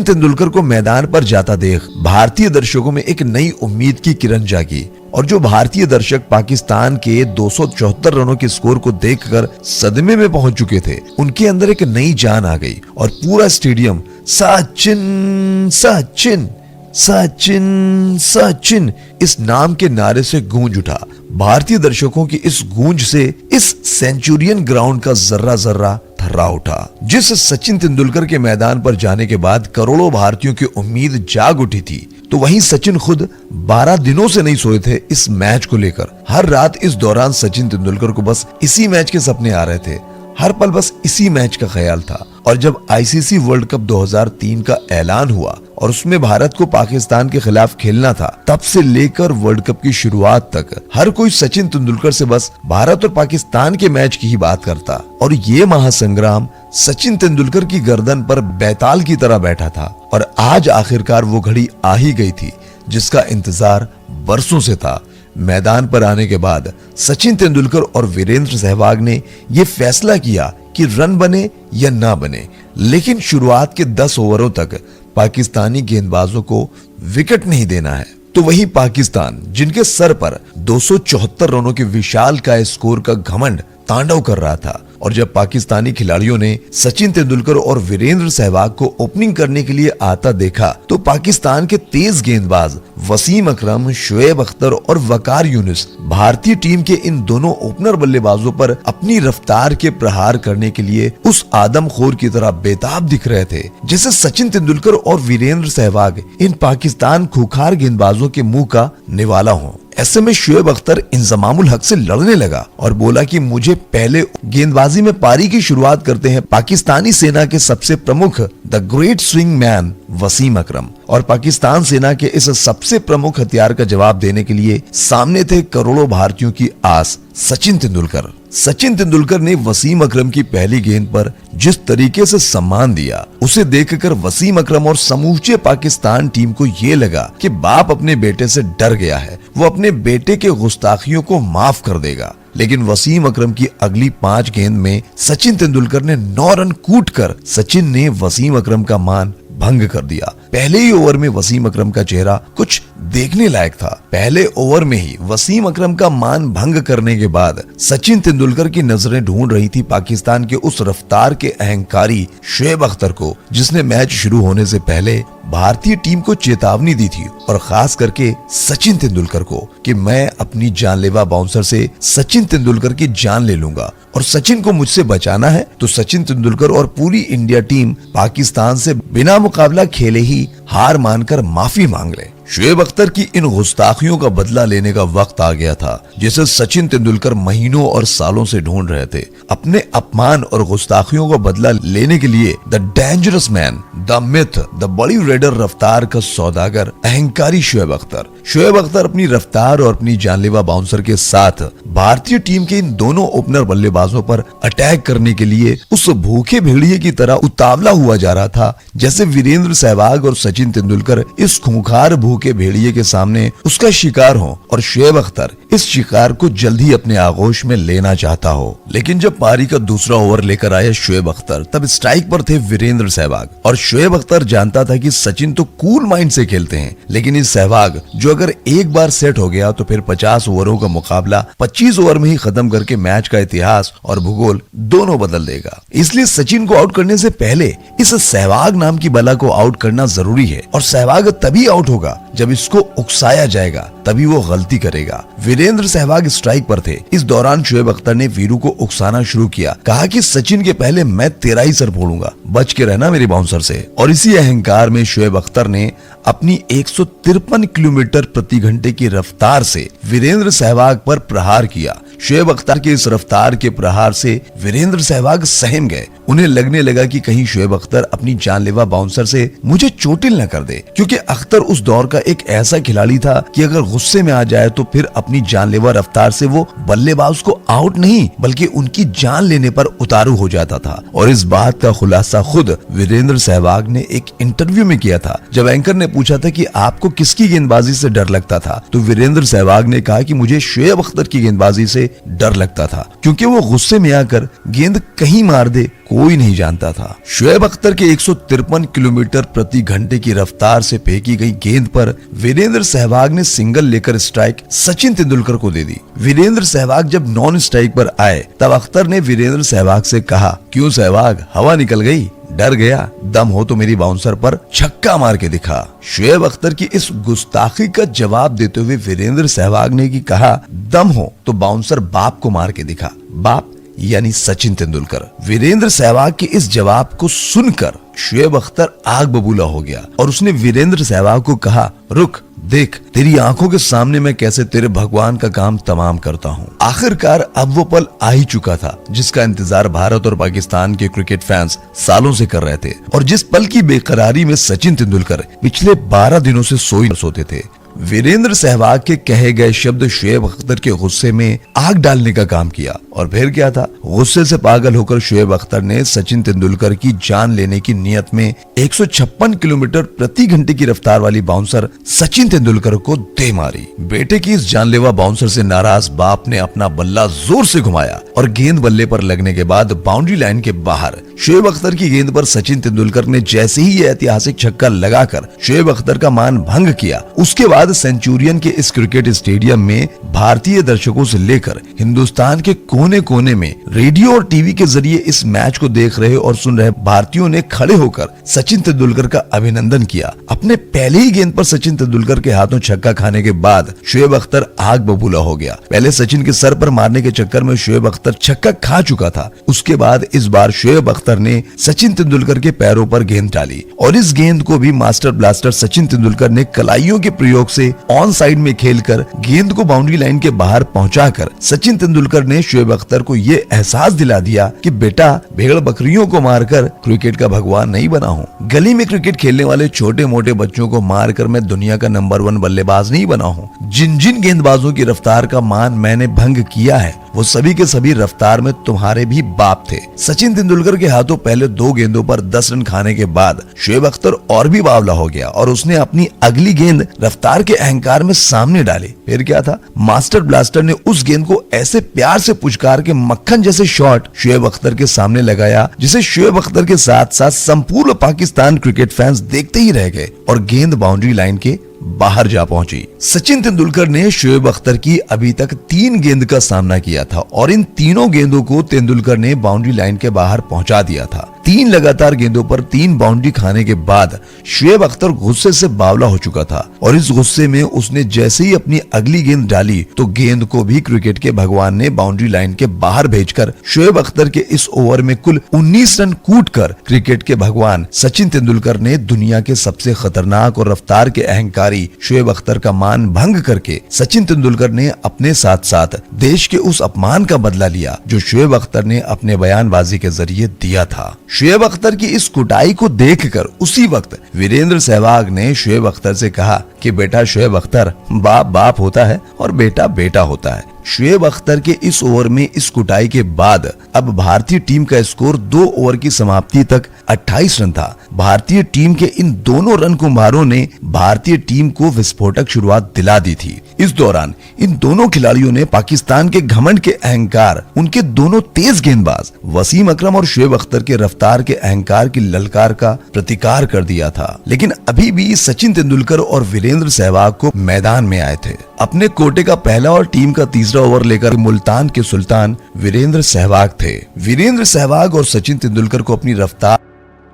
तेंदुलकर को मैदान पर जाता देख भारतीय दर्शकों में एक नई उम्मीद की किरण जागी और जो भारतीय दर्शक पाकिस्तान के 274 रनों के स्कोर को देखकर सदमे में पहुंच चुके थे, उनके अंदर एक नई जान आ गई और पूरा स्टेडियम सचिन सचिन सचिन सचिन इस नाम के नारे से गूंज उठा। भारतीय दर्शकों की इस गूंज से इस सेंचुरियन ग्राउंड का जर्रा जर्रा थर्रा उठा। जिस सचिन तेंदुलकर के मैदान पर जाने के बाद करोड़ों भारतीयों की उम्मीद जाग उठी थी, तो वहीं सचिन खुद 12 दिनों से नहीं सोए थे इस मैच को लेकर। हर रात इस दौरान सचिन तेंदुलकर को बस इसी मैच के सपने आ रहे थे, हर पल बस इसी मैच का ख्याल था। और जब आईसीसी वर्ल्ड कप 2003 का ऐलान हुआ और उसमें भारत को पाकिस्तान के खिलाफ खेलना था, तब से लेकर वर्ल्ड कप की शुरुआत तक हर कोई सचिन तेंदुलकर से बस भारत और पाकिस्तान के मैच की ही बात करता और ये महासंग्राम सचिन तेंदुलकर की गर्दन पर बैताल की तरह बैठा था। और आज आखिरकार वो घड़ी आ ही गई थी जिसका इंतजार बरसों से था। मैदान पर आने के बाद सचिन तेंदुलकर और वीरेंद्र सहवाग ने यह फैसला किया कि रन बने या ना बने, लेकिन शुरुआत के 10 ओवरों तक पाकिस्तानी गेंदबाजों को विकेट नहीं देना है। तो वही पाकिस्तान, जिनके सर पर 274 रनों के विशाल का स्कोर का घमंड तांडव कर रहा था, और जब पाकिस्तानी खिलाड़ियों ने सचिन तेंदुलकर और वीरेंद्र सहवाग को ओपनिंग करने के लिए आता देखा, तो पाकिस्तान के तेज गेंदबाज वसीम अकरम, शोएब अख्तर और वकार यूनिस भारतीय टीम के इन दोनों ओपनर बल्लेबाजों पर अपनी रफ्तार के प्रहार करने के लिए उस आदमखोर की तरह बेताब दिख रहे थे जैसे सचिन तेंदुलकर और वीरेंद्र सहवाग इन पाकिस्तान खूंखार गेंदबाजों के मुंह का निवाला हो। ऐसे में शोएब अख्तर इंजमामुल हक से लड़ने लगा और बोला कि मुझे पहले गेंदबाजी में पारी की शुरुआत करते हैं पाकिस्तानी सेना के सबसे प्रमुख the great swing man Wasim Akram. और पाकिस्तान सेना के इस सबसे प्रमुख हथियार का जवाब देने के लिए सामने थे करोड़ों भारतीयों की आस, सचिन तेंदुलकर। सचिन तेंदुलकर ने वसीम अकरम की पहली गेंद पर जिस तरीके से सम्मान दिया, उसे देखकर वसीम अकरम और समूचे पाकिस्तान टीम को ये लगा कि बाप अपने बेटे से डर गया है, वो अपने बेटे के गुस्ताखियों को माफ कर देगा। लेकिन वसीम अकरम की अगली 5 गेंद में सचिन तेंदुलकर ने 9 रन कूटकर सचिन ने वसीम अकरम का मान भंग कर दिया। पहले ही ओवर में वसीम अकरम का चेहरा कुछ देखने लायक था। पहले ओवर में ही वसीम अकरम का मान भंग करने के बाद सचिन तेंदुलकर की नजरें ढूंढ रही थी पाकिस्तान के उस रफ्तार के अहंकारी शोएब अख्तर को, जिसने मैच शुरू होने से पहले भारतीय टीम को चेतावनी दी थी, और खास करके सचिन तेंदुलकर को, कि मैं अपनी जानलेवा बाउंसर से सचिन तेंदुलकर की जान ले लूंगा और सचिन को मुझसे बचाना है तो सचिन तेंदुलकर और पूरी इंडिया टीम पाकिस्तान से बिना मुकाबला खेले ही हार मानकर माफी मांग ले। शोएब अख्तर की इन गुस्ताखियों का बदला लेने का वक्त आ गया था, जिसे सचिन तेंदुलकर महीनों और सालों से ढूंढ रहे थे। अपने अपमान और गुस्ताखियों का बदला लेने के लिए the dangerous man, the myth, the बड़ी रेडर रफ्तार का सौदागर, अहंकारी शोएब अख्तर। शोएब अख्तर अपनी रफ्तार और अपनी जानलेवा बाउंसर के साथ भारतीय टीम के इन दोनों ओपनर बल्लेबाजों पर अटैक करने के लिए उस भूखे भेड़िए की तरह उतावला हुआ जा रहा था, जैसे वीरेंद्र सहवाग और सचिन तेंदुलकर इस खूंखार भूखे भेड़िए के सामने उसका शिकार हो और शोएब अख्तर इस शिकार को जल्द ही अपने आगोश में लेना चाहता हो। लेकिन जब पारी का दूसरा ओवर लेकर आया शोएब अख्तर, तब स्ट्राइक पर थे वीरेंद्र सहवाग, और शोएब अख्तर जानता था कि सचिन तो कूल माइंड से खेलते हैं, लेकिन इस सहवाग जो अगर एक बार सेट हो गया तो फिर 50 ओवरों का मुकाबला 25 ओवर में ही खत्म करके मैच का इतिहास और भूगोल दोनों बदल देगा। इसलिए सचिन को आउट करने से पहले इस सहवाग नाम की बला को आउट करना जरूरी है, और सहवाग तभी आउट होगा जब इसको उकसाया जाएगा, तभी वो गलती करेगा। वीरेंद्र सहवाग स्ट्राइक पर थे। इस दौरान शोएब अख्तर ने वीरू को उकसाना शुरू किया, कहा कि सचिन के पहले मैं तेरा ही सर फोड़ूंगा, बच के रहना मेरे बाउंसर से। और इसी अहंकार में शोएब अख्तर ने अपनी 153 किलोमीटर प्रति घंटे की रफ्तार से वीरेंद्र सहवाग पर प्रहार किया। शोएब अख्तर के इस रफ्तार के प्रहार से वीरेंद्र सहवाग सहम गए। उन्हें लगने लगा कि कहीं शोएब अख्तर अपनी जानलेवा बाउंसर से मुझे चोटिल न कर दे, क्योंकि अख्तर उस दौर का एक ऐसा खिलाड़ी था कि अगर गुस्से में आ जाए तो फिर अपनी जानलेवा रफ्तार से वो बल्लेबाज को आउट नहीं बल्कि उनकी जान लेने पर उतारू हो जाता था। और इस बात का खुलासा खुद वीरेंद्र सहवाग ने एक इंटरव्यू में किया था। जब एंकर ने पूछा था कि आपको किसकी गेंदबाजी से डर लगता था, तो वीरेंद्र सहवाग ने कहा कि मुझे शोएब अख्तर की गेंदबाजी से डर लगता था, क्योंकि वो गुस्से में आकर गेंद कहीं मार दे कोई नहीं जानता था। शोएब अख्तर के 153 किलोमीटर प्रति घंटे की रफ्तार से फेंकी गई गेंद पर वीरेंद्र सहवाग ने सिंगल लेकर स्ट्राइक सचिन तेंदुलकर को दे दी। वीरेंद्र सहवाग जब नॉन स्ट्राइक पर आए, तब अख्तर ने वीरेंद्र सहवाग से कहा, क्यों सहवाग, हवा निकल गई, डर गया, दम हो तो मेरी बाउंसर पर छक्का मार के दिखा। शोएब अख्तर की इस गुस्ताखी का जवाब देते हुए वीरेंद्र सहवाग ने कहा, दम हो तो बाउंसर बाप को मार के दिखा। बाप यानी सचिन तेंदुलकर। वीरेंद्र सहवाग के इस जवाब को सुनकर शोएब अख्तर आग बबूला हो गया और उसने वीरेंद्र सहवाग को कहा, रुक, देख तेरी आंखों के सामने मैं कैसे तेरे भगवान का काम तमाम करता हूँ। आखिरकार अब वो पल आ ही चुका था जिसका इंतजार भारत और पाकिस्तान के क्रिकेट फैंस सालों से कर रहे थे, और जिस पल की बेकरारी में सचिन तेंदुलकर पिछले 12 दिनों से सोते थे। वीरेंद्र सहवाग के कहे गए शब्द शोएब अख्तर के गुस्से में आग डालने का काम किया, और फिर क्या था, गुस्से से पागल होकर शोएब अख्तर ने सचिन तेंदुलकर की जान लेने की नियत में 156 किलोमीटर प्रति घंटे की रफ्तार वाली बाउंसर सचिन तेंदुलकर को दे मारी। बेटे की इस जानलेवा बाउंसर से नाराज बाप ने अपना बल्ला जोर से घुमाया और गेंद बल्ले पर लगने के बाद बाउंड्री लाइन के बाहर शोएब अख्तर की गेंद पर सचिन तेंदुलकर ने जैसे ही यह ऐतिहासिक छक्का लगाकर शोएब अख्तर का मान भंग किया, उसके बाद सेंचुरियन के इस क्रिकेट स्टेडियम में भारतीय दर्शकों से लेकर हिंदुस्तान के कोने कोने में रेडियो और टीवी के जरिए इस मैच को देख रहे और सुन रहे भारतीयों ने खड़े होकर सचिन तेंदुलकर का अभिनंदन किया। अपने पहले ही गेंद पर सचिन तेंदुलकर के हाथों छक्का खाने के बाद शोएब अख्तर आग बबूला हो गया। पहले सचिन के सर पर मारने के चक्कर में शोएब अख्तर छक्का खा चुका था। उसके बाद इस बार शोएब अख्तर ने सचिन तेंदुलकर के पैरों पर गेंद डाली, और इस गेंद को भी मास्टर ब्लास्टर सचिन तेंदुलकर ने कलाइयों के प्रयोग से ऑन साइड में खेलकर गेंद को बाउंड्री लाइन के बाहर पहुंचाकर सचिन तेंदुलकर ने शोएब अख्तर को ये एहसास दिला दिया कि बेटा, भेड़ बकरियों को मारकर क्रिकेट का भगवान नहीं बना हूँ। गली में क्रिकेट खेलने वाले छोटे मोटे बच्चों को मारकर मैं दुनिया का नंबर 1 बल्लेबाज नहीं बना हूँ। जिन जिन गेंदबाजों की रफ्तार का मान मैंने भंग किया है वो सभी के सभी रफ्तार में तुम्हारे भी बाप थे। सचिन तेंदुलकर के हाथों पहले 2 गेंदों पर 10 रन खाने के बाद शोएब अख्तर और भी बावला हो गया और उसने अपनी अगली गेंद रफ्तार के अहंकार में सामने डाली। फिर क्या था, मास्टर ब्लास्टर ने उस गेंद को ऐसे प्यार से पुचकार के मक्खन जैसे शॉट शोएब अख्तर के सामने लगाया जिसे शोएब अख्तर के साथ साथ संपूर्ण पाकिस्तान क्रिकेट फैंस देखते ही रह गए और गेंद बाउंड्री लाइन के बाहर जा पहुंची। सचिन तेंदुलकर ने शोएब अख्तर की अभी तक 3 गेंद का सामना किया था और इन तीनों गेंदों को तेंदुलकर ने बाउंड्री लाइन के बाहर पहुंचा दिया था। 3 लगातार गेंदों पर 3 बाउंड्री खाने के बाद शोएब अख्तर गुस्से से बावला हो चुका था और इस गुस्से में उसने जैसे ही अपनी अगली गेंद डाली तो गेंद को भी क्रिकेट के भगवान ने बाउंड्री लाइन के बाहर भेजकर शोएब अख्तर के इस ओवर में कुल 19 रन कूटकर क्रिकेट के भगवान सचिन तेंदुलकर ने दुनिया के सबसे खतरनाक और रफ्तार के अहंकारी शोएब अख्तर का मान भंग करके सचिन तेंदुलकर ने अपने साथ साथ देश के उस अपमान का बदला लिया जो शोएब अख्तर ने अपने बयानबाजी के जरिए दिया था। शोएब अख्तर की इस कुटाई को देखकर उसी वक्त वीरेंद्र सहवाग ने शोएब अख्तर से कहा कि बेटा शोएब अख्तर, बाप बाप होता है और बेटा बेटा होता है। शोएब अख्तर के इस ओवर में इस कुटाई के बाद अब भारतीय टीम का स्कोर 2 ओवर की समाप्ति तक 28 रन था। भारतीय टीम के इन दोनों रन कुम्हारों ने भारतीय टीम को विस्फोटक शुरुआत दिला दी थी। इस दौरान इन दोनों खिलाड़ियों ने पाकिस्तान के घमंड के अहंकार, उनके दोनों तेज गेंदबाज वसीम अकरम और शोएब अख्तर के रफ्तार के अहंकार की ललकार का प्रतिकार कर दिया था। लेकिन अभी भी सचिन तेंदुलकर और वीरेंद्र सहवाग को मैदान में आए थे। अपने कोटे का पहला और टीम का तीसरा ओवर लेकर मुल्तान के सुल्तान वीरेंद्र सहवाग थे। वीरेंद्र सहवाग और सचिन तेंदुलकर को अपनी रफ्तार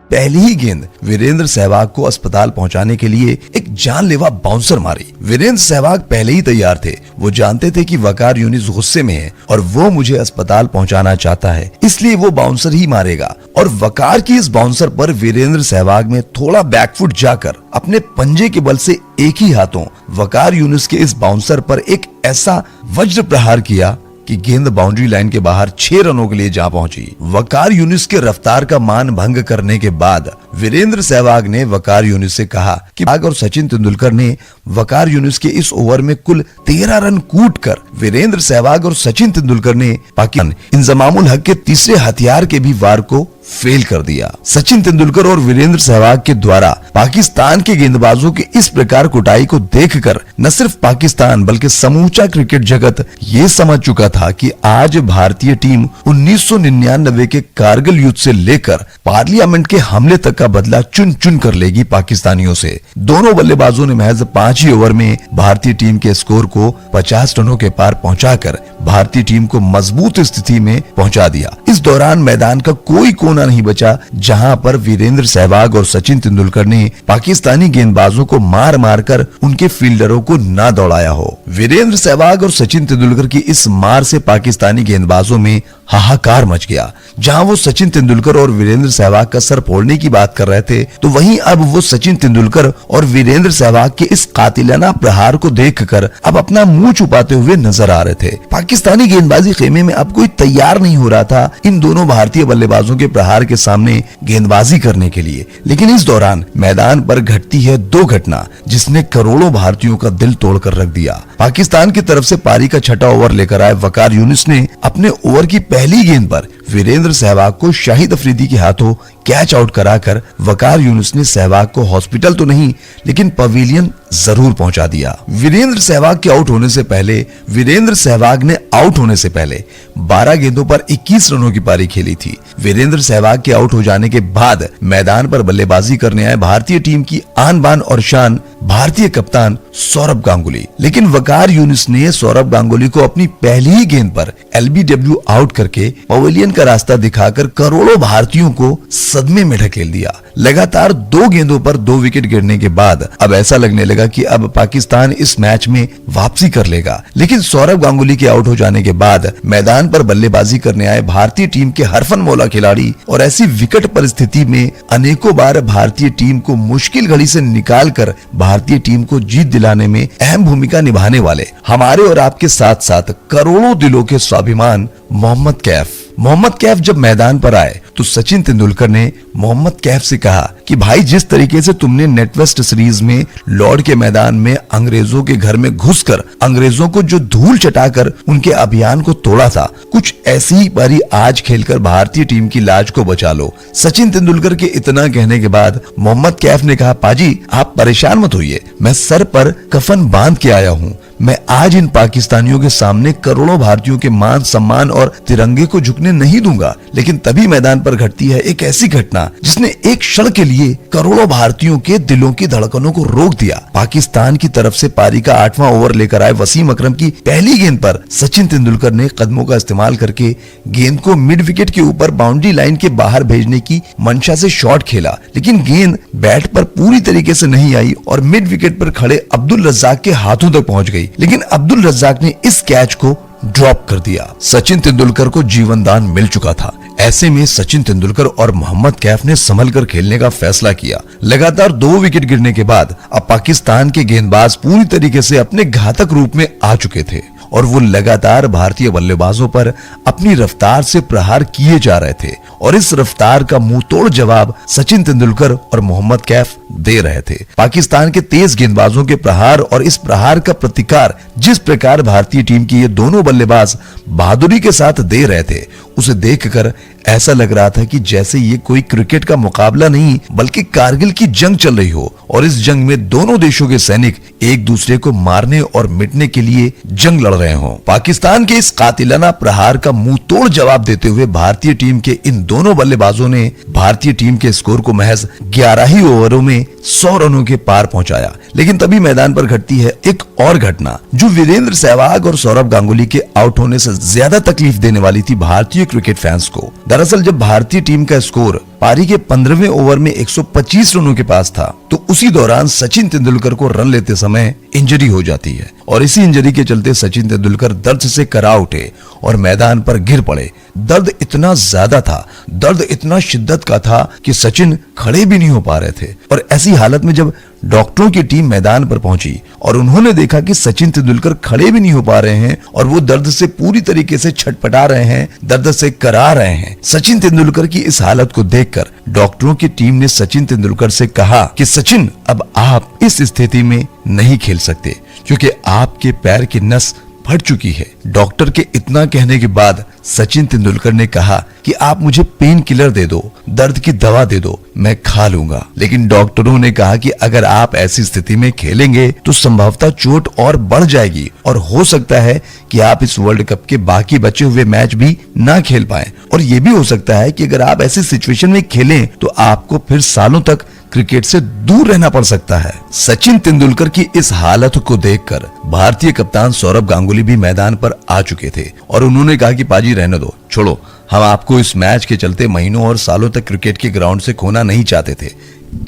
पहली ही गेंद वीरेंद्र सहवाग को अस्पताल पहुंचाने के लिए एक जानलेवा बाउंसर मारी। वीरेंद्र सहवाग पहले ही तैयार थे। वो जानते थे कि वकार यूनिस गुस्से में है और वो मुझे अस्पताल पहुंचाना चाहता है, इसलिए वो बाउंसर ही मारेगा। और वकार की इस बाउंसर पर वीरेंद्र सहवाग ने थोड़ा बैकफुट जाकर अपने पंजे के बल से एक ही हाथों वकार यूनिस के इस बाउंसर पर एक ऐसा वज्र प्रहार किया कि गेंद बाउंड्री लाइन के बाहर 6 रनों के लिए जा पहुंची। वकार यूनिस के रफ्तार का मान भंग करने के बाद वीरेंद्र सहवाग ने वकार यूनिस से कहा कि और सचिन तेंदुलकर ने वकार यूनिस के इस ओवर में कुल 13 रन कूटकर वीरेंद्र सहवाग और सचिन तेंदुलकर ने पाकिस्तान इंजमामुल हक के तीसरे हथियार के भी वार को फेल कर दिया। सचिन तेंदुलकर और वीरेंद्र सहवाग के द्वारा पाकिस्तान के गेंदबाजों की इस प्रकार कुटाई को देखकर न सिर्फ पाकिस्तान बल्कि समूचा क्रिकेट जगत ये समझ चुका था कि आज भारतीय टीम 1999 के कारगिल युद्ध से लेकर पार्लियामेंट के हमले तक का बदला चुन चुन कर लेगी पाकिस्तानियों से। दोनों बल्लेबाजों ने महज 5 ही ओवर में भारतीय टीम के स्कोर को 50 रनों के पार पहुंचाकर भारतीय टीम को मजबूत स्थिति में पहुंचा दिया। इस दौरान मैदान का कोई कोना नहीं बचा जहां पर वीरेंद्र सहवाग और सचिन तेंदुलकर ने पाकिस्तानी गेंदबाजों को मार मार कर उनके फील्डरों को ना दौड़ाया हो। वीरेंद्र सहवाग और सचिन तेंदुलकर की इस मार से पाकिस्तानी गेंदबाजों में हाहाकार मच गया। जहां वो सचिन तेंदुलकर और वीरेंद्र सहवाग का सर फोड़ने की बात कर रहे थे तो वहीं अब वो सचिन तेंदुलकर और वीरेंद्र सहवाग के इस कातिलाना प्रहार को देखकर अब अपना मुंह छुपाते हुए नजर आ रहे थे। पाकिस्तानी गेंदबाजी खेमे में अब कोई तैयार नहीं हो रहा था इन दोनों भारतीय बल्लेबाजों के प्रहार के सामने गेंदबाजी करने के लिए। लेकिन इस दौरान मैदान पर घटती है 2 घटना जिसने करोड़ों भारतीयों का दिल तोड़कर रख दिया। पाकिस्तान की तरफ से पारी का 6वां ओवर लेकर आए वकार यूनिस ने अपने ओवर की पहली गेंद पर वीरेंद्र सहवाग को शाहिद अफरीदी के हाथों कैच आउट कराकर वकार यूनिस ने सहवाग को हॉस्पिटल तो नहीं लेकिन पवेलियन जरूर पहुंचा दिया। वीरेंद्र सहवाग के आउट होने से पहले वीरेंद्र सहवाग ने आउट होने से पहले 12 गेंदों पर 21 रनों की पारी खेली थी। वीरेंद्र सहवाग के आउट हो जाने के बाद मैदान पर बल्लेबाजी करने आए भारतीय टीम की आन बान और शान भारतीय कप्तान सौरभ गांगुली। लेकिन वकार यूनिस ने सौरभ गांगुली को अपनी पहली ही गेंद पर एलबीडब्ल्यू आउट करके पवेलियन का रास्ता दिखाकर करोड़ों भारतीयों को सदमे में ढकेल दिया। लगातार 2 गेंदों पर 2 विकेट गिरने के बाद अब ऐसा लगने लगा कि अब पाकिस्तान इस मैच में वापसी कर लेगा। लेकिन सौरभ गांगुली के आउट हो जाने के बाद मैदान पर बल्लेबाजी करने आए भारतीय टीम के हरफन मौला खिलाड़ी और ऐसी विकट परिस्थिति में अनेकों बार भारतीय टीम को मुश्किल घड़ी से निकालकर भारतीय टीम को जीत दिलाने में अहम भूमिका निभाने वाले हमारे और आपके साथ साथ करोड़ों दिलों के स्वाभिमान मोहम्मद कैफ जब मैदान पर आए तो सचिन तेंदुलकर ने मोहम्मद कैफ से कहा कि भाई, जिस तरीके से तुमने नेटवेस्ट सीरीज में लॉर्ड के मैदान में अंग्रेजों के घर में घुसकर अंग्रेजों को जो धूल चटाकर उनके अभियान को तोड़ा था, कुछ ऐसी ही पारी आज खेलकर भारतीय टीम की लाज को बचा लो। सचिन तेंदुलकर के इतना कहने के बाद मोहम्मद कैफ ने कहा, पाजी आप परेशान मत होइए, मैं सर पर कफन बांध के आया हूँ। मैं आज इन पाकिस्तानियों के सामने करोड़ों भारतीयों के मान सम्मान और तिरंगे को झुकने नहीं दूंगा। लेकिन तभी मैदान पर घटती है एक ऐसी घटना जिसने एक क्षण के लिए करोड़ों भारतीयों के दिलों की धड़कनों को रोक दिया। पाकिस्तान की तरफ से पारी का 8वां ओवर लेकर आए वसीम अकरम की पहली गेंद पर सचिन तेंदुलकर ने कदमों का इस्तेमाल करके गेंद को मिड विकेट के ऊपर बाउंड्री लाइन के बाहर भेजने की मंशा से शॉट खेला, लेकिन गेंद बैट पर पूरी तरीके से नहीं आई और मिड विकेट पर खड़े अब्दुल रज्जाक के हाथों तक पहुंच गई। लेकिन अब्दुल रज्जाक ने इस कैच को ड्रॉप कर दिया। सचिन तेंदुलकर को जीवन दान मिल चुका था। ऐसे में सचिन तेंदुलकर और मोहम्मद कैफ ने संभल कर खेलने का फैसला किया। लगातार 2 विकेट गिरने के बाद अब पाकिस्तान के गेंदबाज पूरी तरीके से अपने घातक रूप में आ चुके थे और वो लगातार भारतीय बल्लेबाजों पर अपनी रफ्तार से प्रहार किए जा रहे थे और इस रफ्तार का मुंह तोड़ जवाब सचिन तेंदुलकर और मोहम्मद कैफ दे रहे थे। पाकिस्तान के तेज गेंदबाजों के प्रहार और इस प्रहार का प्रतिकार जिस प्रकार भारतीय टीम के ये दोनों बल्लेबाज बहादुरी के साथ दे रहे थे, उसे देखकर ऐसा लग रहा था कि जैसे ये कोई क्रिकेट का मुकाबला नहीं बल्कि कारगिल की जंग चल रही हो और इस जंग में दोनों देशों के सैनिक एक दूसरे को मारने और मिटने के लिए जंग लड़ रहे हों। पाकिस्तान के इस कातिलाना प्रहार का मुंह तोड़ जवाब देते हुए भारतीय टीम के इन दोनों बल्लेबाजों ने भारतीय टीम के स्कोर को महज 11 ही ओवरों में 100 रनों के पार पहुंचाया। लेकिन तभी मैदान पर घटती है एक और घटना जो वीरेंद्र सहवाग और सौरभ गांगुली के आउट होने से ज्यादा तकलीफ देने वाली थी भारतीय क्रिकेट फैंस को। दरअसल जब भारतीय टीम का स्कोर पारी के 15वें ओवर में 125 रनों के पास था तो उसी दौरान सचिन तेंदुलकर को रन लेते समय इंजरी हो जाती है और इसी इंजरी के चलते सचिन तेंदुलकर दर्द से करा उठे और मैदान पर गिर पड़े। दर्द इतना ज्यादा था, दर्द इतना शिद्दत का था कि सचिन खड़े भी नहीं हो पा रहे थे और ऐसी हालत में जब डॉक्टरों की टीम मैदान पर पहुंची और उन्होंने देखा कि सचिन तेंदुलकर खड़े भी नहीं हो पा रहे हैं और वो दर्द से पूरी तरीके से छटपटा रहे हैं, दर्द से करा रहे हैं। सचिन तेंदुलकर की इस हालत को देखकर डॉक्टरों की टीम ने सचिन तेंदुलकर से कहा कि सचिन, अब आप इस स्थिति में नहीं खेल सकते क्योंकि आपके पैर की नस फट चुकी है। डॉक्टर के इतना कहने के बाद सचिन तेंदुलकर ने कहा कि आप मुझे पेन किलर दे दो, दर्द की दवा दे दो, मैं खा लूंगा। लेकिन डॉक्टरों ने कहा कि अगर आप ऐसी स्थिति में खेलेंगे तो संभवतः चोट और बढ़ जाएगी और हो सकता है कि आप इस वर्ल्ड कप के बाकी बचे हुए मैच भी ना खेल पाएं और ये भी हो सकता है कि अगर आप ऐसी सिचुएशन में खेलें तो आपको फिर सालों तक क्रिकेट से दूर रहना पड़ सकता है। सचिन तेंदुलकर की इस हालत को देखकर भारतीय कप्तान सौरभ गांगुली भी मैदान पर आ चुके थे और उन्होंने कहा कि पाजी रहने दो, छोड़ो, हम आपको इस मैच के चलते महीनों और सालों तक क्रिकेट के ग्राउंड से खोना नहीं चाहते थे।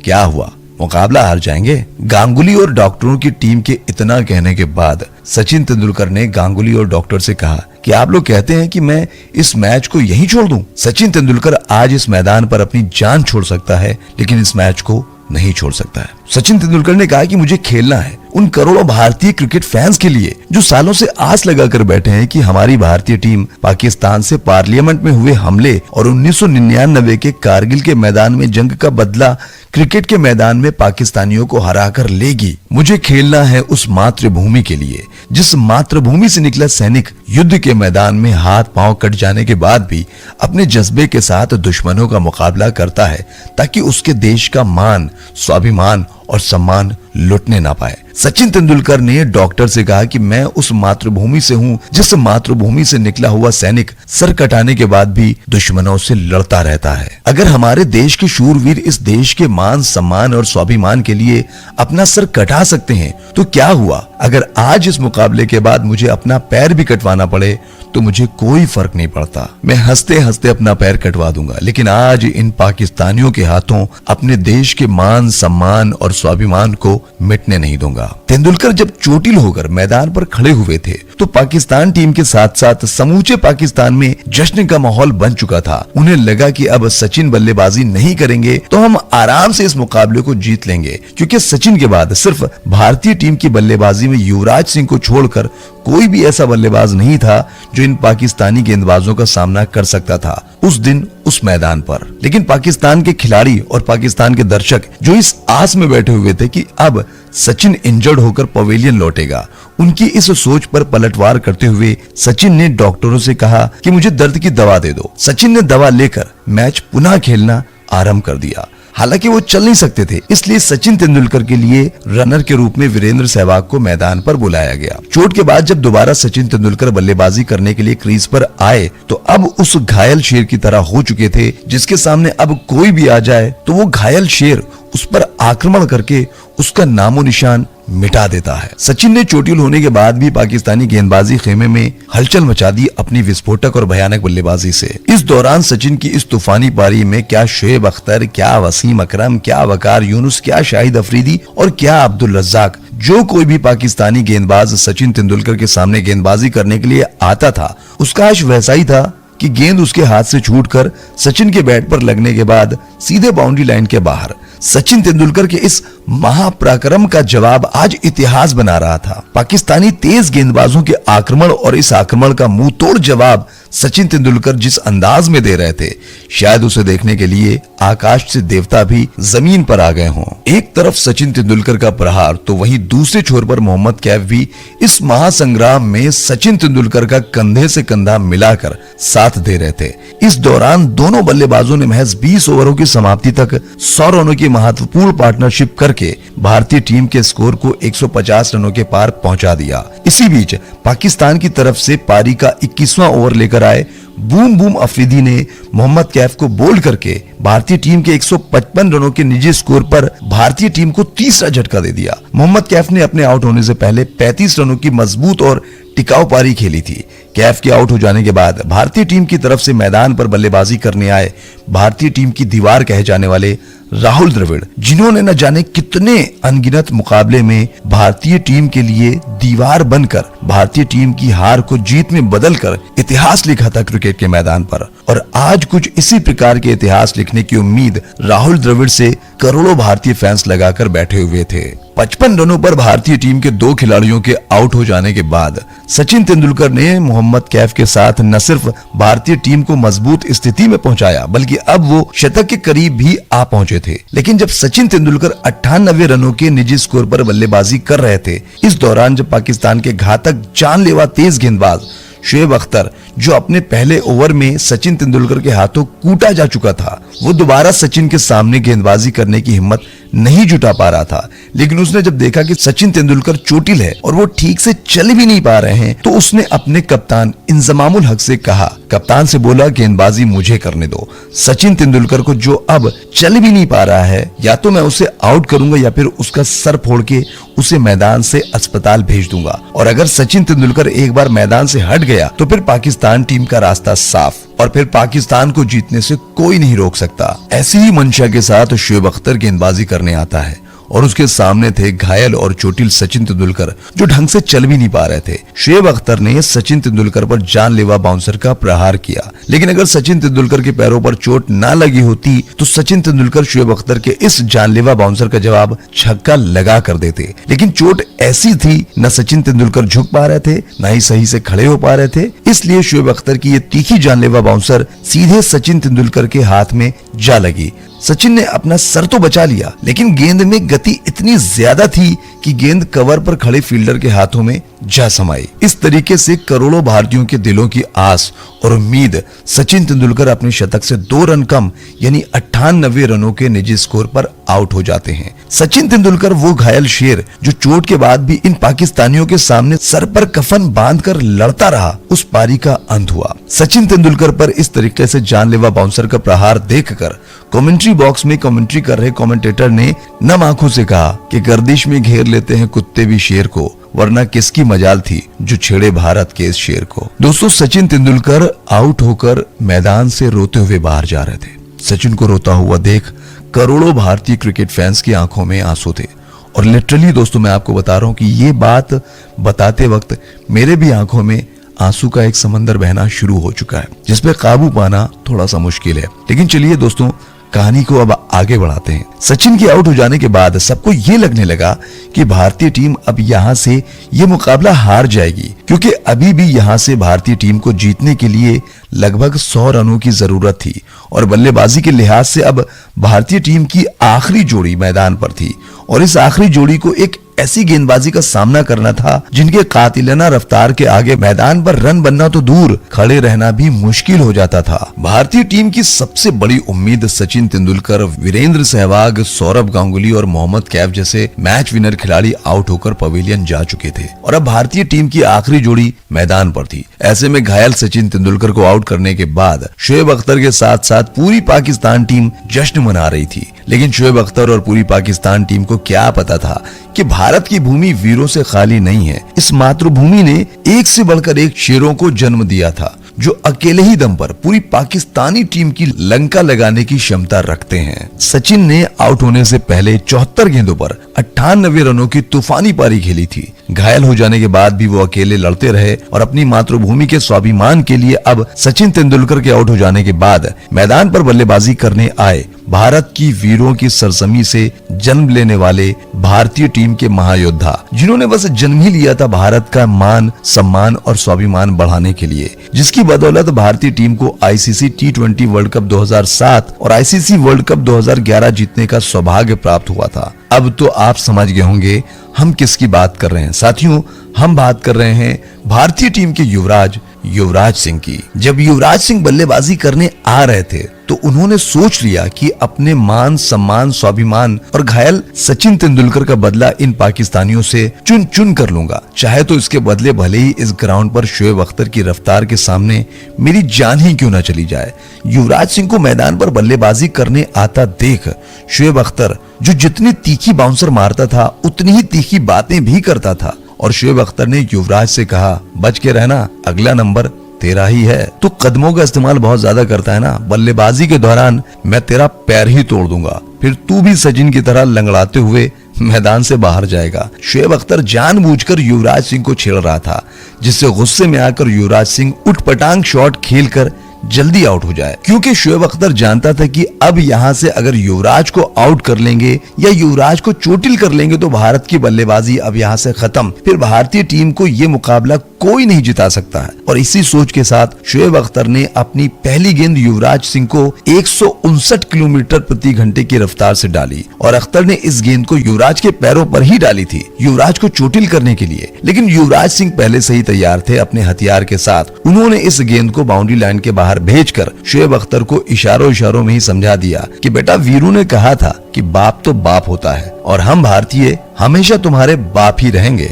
क्या हुआ, मुकाबला हार जाएंगे? गांगुली और डॉक्टरों की टीम के इतना कहने के बाद सचिन तेंदुलकर ने गांगुली और डॉक्टर से कहा कि आप लोग कहते हैं कि मैं इस मैच को यहीं छोड़ दूं। सचिन तेंदुलकर आज इस मैदान पर अपनी जान छोड़ सकता है लेकिन इस मैच को नहीं छोड़ सकता है। सचिन तेंदुलकर ने कहा कि मुझे खेलना है उन करोड़ों भारतीय क्रिकेट फैंस के लिए जो सालों से आस लगाकर बैठे हैं कि हमारी भारतीय टीम पाकिस्तान से पार्लियामेंट में हुए हमले और 1999 के कारगिल के मैदान में जंग का बदला क्रिकेट के मैदान में पाकिस्तानियों को हराकर लेगी। मुझे खेलना है उस मातृभूमि के लिए जिस मातृभूमि से निकला सैनिक युद्ध के मैदान में हाथ पांव कट जाने के बाद भी अपने जज्बे के साथ दुश्मनों का मुकाबला करता है ताकि उसके देश का मान, स्वाभिमान और सम्मान लुटने ना पाए। सचिन तेंदुलकर ने डॉक्टर से कहा कि मैं उस मातृभूमि से हूं जिस मातृभूमि से निकला हुआ सैनिक सर कटाने के बाद भी दुश्मनों से लड़ता रहता है। अगर हमारे देश के शूरवीर इस देश के मान, सम्मान और स्वाभिमान के लिए अपना सर कटा सकते हैं तो क्या हुआ अगर आज इस मुकाबले के बाद मुझे अपना पैर भी कटवाना पड़े तो मुझे कोई फर्क नहीं पड़ता। मैं हंसते हंसते अपना पैर कटवा दूंगा, लेकिन आज इन पाकिस्तानियों के हाथों अपने देश के मान, सम्मान और स्वाभिमान को मिटने नहीं दूंगा। तेंदुलकर जब चोटिल होकर मैदान पर खड़े हुए थे तो पाकिस्तान टीम के साथ साथ समूचे पाकिस्तान में जश्न का माहौल बन चुका था। उन्हें लगा कि अब सचिन बल्लेबाजी नहीं करेंगे तो हम आराम से इस मुकाबले को जीत लेंगे, क्योंकि सचिन के बाद सिर्फ भारतीय टीम की बल्लेबाजी में युवराज सिंह को छोड़कर कोई भी ऐसा बल्लेबाज नहीं था जो इन पाकिस्तानी गेंदबाजों का सामना कर सकता था उस दिन उस मैदान पर। लेकिन पाकिस्तान के खिलाड़ी और पाकिस्तान के दर्शक जो इस आस में बैठे हुए थे कि अब सचिन इंजर्ड होकर पवेलियन लौटेगा, उनकी इस सोच पर पलटवार करते हुए सचिन ने डॉक्टरों से कहा कि मुझे दर्द की दवा दे दो। सचिन ने दवा लेकर मैच पुनः खेलना आरंभ कर दिया। हालांकि वो चल नहीं सकते थे, इसलिए सचिन तेंदुलकर के लिए रनर के रूप में वीरेंद्र सहवाग को मैदान पर बुलाया गया। चोट के बाद जब दोबारा सचिन तेंदुलकर बल्लेबाजी करने के लिए क्रीज पर आए तो अब उस घायल शेर की तरह हो चुके थे, जिसके सामने अब कोई भी आ जाए तो वो घायल शेर उस पर आक्रमण करके उसका नामो निशान मिटा देता है। सचिन ने चोटिल होने के बाद भी पाकिस्तानी गेंदबाजी खेमे में हलचल मचा दी अपनी विस्फोटक और भयानक बल्लेबाजी से। इस दौरान सचिन की इस तूफानी पारी में क्या शोएब अख्तर, क्या वसीम अकरम, क्या वकार यूनुस, क्या शाहिद अफरीदी और क्या अब्दुल रज्जाक, जो कोई भी पाकिस्तानी गेंदबाज सचिन तेंदुलकर के सामने गेंदबाजी करने के लिए आता था उसका आश वैसा ही था कि गेंद उसके हाथ से छूटकर सचिन के बैट पर लगने के बाद सीधे बाउंड्री लाइन के बाहर। सचिन तेंदुलकर के इस महापराक्रम का जवाब आज इतिहास बना रहा था। पाकिस्तानी तेज गेंदबाजों के आक्रमण और इस आक्रमण का मुंह तोड़ जवाब सचिन तेंदुलकर जिस अंदाज में दे रहे थे, शायद उसे देखने के लिए आकाश से देवता भी जमीन पर आ गए हों। एक तरफ सचिन तेंदुलकर का प्रहार तो वहीं दूसरे छोर पर मोहम्मद कैफ भी इस महासंग्राम में सचिन तेंदुलकर का कंधे से कंधा मिलाकर साथ दे रहे थे। इस दौरान दोनों बल्लेबाजों ने महज 20 ओवरों की समाप्ति तक 100 रनों की महत्वपूर्ण पार्टनरशिप करके भारतीय टीम के स्कोर को 150 रनों के पार पहुंचा दिया। इसी बीच पाकिस्तान की तरफ से पारी का 21वां ओवर लेकर आए बूम बूम अफरीदी ने मोहम्मद कैफ को बोल्ड करके भारतीय टीम के 155 रनों के निजी स्कोर पर भारतीय टीम को तीसरा झटका दे दिया। मोहम्मद कैफ ने अपने आउट होने से पहले 35 रनों की मजबूत और टिकाऊ पारी खेली थी। कैफ के आउट हो जाने के बाद भारतीय टीम की तरफ से मैदान पर बल्लेबाजी करने आए भारतीय टीम की दीवार कहे जाने वाले राहुल द्रविड़, जिन्होंने न जाने कितने अनगिनत मुकाबले में भारतीय टीम के लिए दीवार बनकर भारतीय टीम की हार को जीत में बदलकर इतिहास लिखा था क्रिकेट के मैदान पर। और आज कुछ इसी प्रकार के इतिहास लिखने की उम्मीद राहुल द्रविड़ से करोड़ों भारतीय फैंस लगाकर बैठे हुए थे। 55 रनों पर भारतीय टीम के 2 खिलाड़ियों के आउट हो जाने के बाद सचिन तेंदुलकर ने मोहम्मद कैफ के साथ न सिर्फ भारतीय टीम को मजबूत स्थिति में पहुंचाया, बल्कि अब वो शतक के करीब भी आ पहुंचे थे। लेकिन जब सचिन तेंदुलकर 98 रनों के निजी स्कोर पर बल्लेबाजी कर रहे थे, इस दौरान जब पाकिस्तान के घातक जानलेवा तेज गेंदबाज शोएब अख्तर, जो अपने पहले ओवर में सचिन तेंदुलकर के हाथों कूटा जा चुका था, वो दोबारा सचिन के सामने गेंदबाजी करने की हिम्मत नहीं जुटा पा रहा था। लेकिन उसने जब देखा कि सचिन तेंदुलकर चोटिल है और वो ठीक से चल भी नहीं पा रहे हैं, तो उसने अपने कप्तान इंजमामुल हक से कहा, कप्तान से बोला गेंदबाजी मुझे करने दो। सचिन तेंदुलकर को जो अब चल भी नहीं पा रहा है, या तो मैं उसे आउट करूंगा या फिर उसका सर फोड़ के उसे मैदान से अस्पताल भेज दूंगा। और अगर सचिन तेंदुलकर एक बार मैदान से हट गया तो फिर पाकिस्तान टीम का रास्ता साफ और फिर पाकिस्तान को जीतने से कोई नहीं रोक सकता। ऐसी ही मंशा के साथ शोएब अख्तर गेंदबाजी करने आता है और उसके सामने थे घायल और चोटिल सचिन तेंदुलकर, जो ढंग से चल भी नहीं पा रहे थे। शोएब अख्तर ने सचिन तेंदुलकर पर जानलेवा बाउंसर का प्रहार किया, लेकिन अगर सचिन तेंदुलकर के पैरों पर चोट ना लगी होती तो सचिन तेंदुलकर शोएब अख्तर के इस जानलेवा बाउंसर का जवाब छक्का लगा कर देते। लेकिन चोट ऐसी थी, न सचिन तेंदुलकर झुक पा रहे थे, न ही सही से खड़े हो पा रहे थे, इसलिए शोएब अख्तर की ये तीखी जानलेवा बाउंसर सीधे सचिन तेंदुलकर के हाथ में जा लगी। सचिन ने अपना सर तो बचा लिया, लेकिन गेंद में गति इतनी ज्यादा थी कि गेंद कवर पर खड़े फील्डर के हाथों में जा समाई। इस तरीके से करोड़ों भारतीयों के दिलों की आस और उम्मीद सचिन तेंदुलकर अपने शतक से 2 रन कम यानी 98 रनों के निजी स्कोर पर आउट हो जाते हैं। सचिन तेंदुलकर वो घायल शेर जो चोट के बाद भी इन पाकिस्तानियों के सामने सर पर कफन बांधकर लड़ता रहा, उस पारी का अंत हुआ। सचिन तेंदुलकर पर इस तरीके से जानलेवा बाउंसर का प्रहार देखकर कमेंट्री बॉक्स में कमेंट्री कर रहे कमेंटेटर ने नम आंखों से कहा कि गर्दिश में घेर लेते हैं कुत्ते भी शेर को, वरना किसकी मजाल थी जो छेड़े भारत के इस शेर को। दोस्तों, सचिन तेंदुलकर आउट होकर मैदान से रोते हुए बाहर जा रहे थे। सचिन को रोता हुआ देख करोड़ों भारतीय क्रिकेट फैंस की आंखों में आंसू थे और लिटरली दोस्तों मैं आपको बता रहा हूं कि ये बात बताते वक्त मेरे भी आंखों में आंसू का एक समंदर बहना शुरू हो चुका है, जिसपे काबू पाना थोड़ा सा मुश्किल है। लेकिन चलिए दोस्तों कहानी को अब आगे बढ़ाते हैं। सचिन के आउट हो जाने के बाद सबको ये लगने लगा कि भारतीय टीम अब यहां से ये मुकाबला हार जाएगी, क्योंकि अभी भी यहां से भारतीय टीम को जीतने के लिए लगभग 100 रनों की जरूरत थी और बल्लेबाजी के लिहाज से अब भारतीय टीम की आखिरी जोड़ी मैदान पर थी और इस आखिरी जोड़ी को एक ऐसी गेंदबाजी का सामना करना था जिनके कातिलाना रफ्तार के आगे मैदान पर रन बनना तो दूर, खड़े रहना भी मुश्किल हो जाता था। भारतीय टीम की सबसे बड़ी उम्मीद सचिन तेंदुलकर, वीरेंद्र सहवाग, सौरभ गांगुली और मोहम्मद कैफ जैसे मैच विनर खिलाड़ी आउट होकर पवेलियन जा चुके थे और अब भारतीय टीम की आखिरी जोड़ी मैदान पर थी। ऐसे में घायल सचिन तेंदुलकर को आउट करने के बाद शोएब अख्तर के साथ साथ पूरी पाकिस्तान टीम जश्न मना रही थी। लेकिन शोएब अख्तर और पूरी पाकिस्तान टीम को क्या पता था कि भारत की भूमि वीरों से खाली नहीं है। इस मातृभूमि ने एक से बढ़कर एक शेरों को जन्म दिया था जो अकेले ही दम पर पूरी पाकिस्तानी टीम की लंका लगाने की क्षमता रखते हैं। सचिन ने आउट होने से पहले 74 गेंदों पर 98 रनों की तूफानी पारी खेली थी। घायल हो जाने के बाद भी वो अकेले लड़ते रहे और अपनी मातृभूमि के स्वाभिमान के लिए अब सचिन तेंदुलकर के आउट हो जाने के बाद मैदान पर बल्लेबाजी करने आए भारत की वीरों की सरजमी से जन्म लेने वाले भारतीय टीम के महायोद्धा, जिन्होंने बस जन्म ही लिया था भारत का मान, सम्मान और स्वाभिमान बढ़ाने के लिए, जिसकी बदौलत भारतीय टीम को आईसीसी टी20 वर्ल्ड कप 2007 और आईसीसी वर्ल्ड कप 2011 जीतने का सौभाग्य प्राप्त हुआ था। अब तो आप समझ गए होंगे हम किसकी बात कर रहे हैं। साथियों, हम बात कर रहे हैं भारतीय टीम के युवराज सिंह की। जब युवराज सिंह बल्लेबाजी करने आ रहे थे तो उन्होंने सोच लिया कि अपने मान, सम्मान, स्वाभिमान और घायल सचिन तेंदुलकर का बदला इन पाकिस्तानियों से चुन चुन कर लूंगा, चाहे तो इसके बदले भले ही इस ग्राउंड पर शोएब अख्तर की रफ्तार के सामने मेरी जान ही क्यों न चली जाए। युवराज सिंह को मैदान पर बल्लेबाजी करने आता देख शोएब अख्तर, जो जितनी तीखी बाउंसर मारता था उतनी ही तीखी बातें भी करता था और शोएब अख्तर ने युवराज से कहा, बच के रहना, अगला नंबर तेरा ही है। तो कदमों का इस्तेमाल बहुत ज्यादा करता है ना, बल्लेबाजी के दौरान मैं तेरा पैर ही तोड़ दूंगा, फिर तू भी सचिन की तरह लंगड़ाते हुए मैदान से बाहर जाएगा। शोएब अख्तर जानबूझकर युवराज सिंह को छेड़ रहा था, जिससे गुस्से में आकर युवराज सिंह उठपटांग शॉट खेलकर जल्दी आउट हो जाए, क्योंकि शोएब अख्तर जानता था कि अब यहां से अगर युवराज को आउट कर लेंगे या युवराज को चोटिल कर लेंगे तो भारत की बल्लेबाजी अब यहां से खत्म, फिर भारतीय टीम को यह मुकाबला कोई नहीं जिता सकता है। और इसी सोच के साथ शोएब अख्तर ने अपनी पहली गेंद युवराज सिंह को 159 किलोमीटर प्रति घंटे की रफ्तार से डाली और अख्तर ने इस गेंद को युवराज के पैरों पर ही डाली थी, युवराज को चोटिल करने के लिए। लेकिन युवराज सिंह पहले से ही तैयार थे अपने हथियार के साथ। उन्होंने इस गेंद को बाउंड्री लाइन के बाहर भेजकर शोएब अख्तर को इशारों में ही समझा दिया कि बेटा, वीरू ने कहा था कि बाप तो बाप होता है और हम भारतीय हमेशा तुम्हारे बाप ही रहेंगे।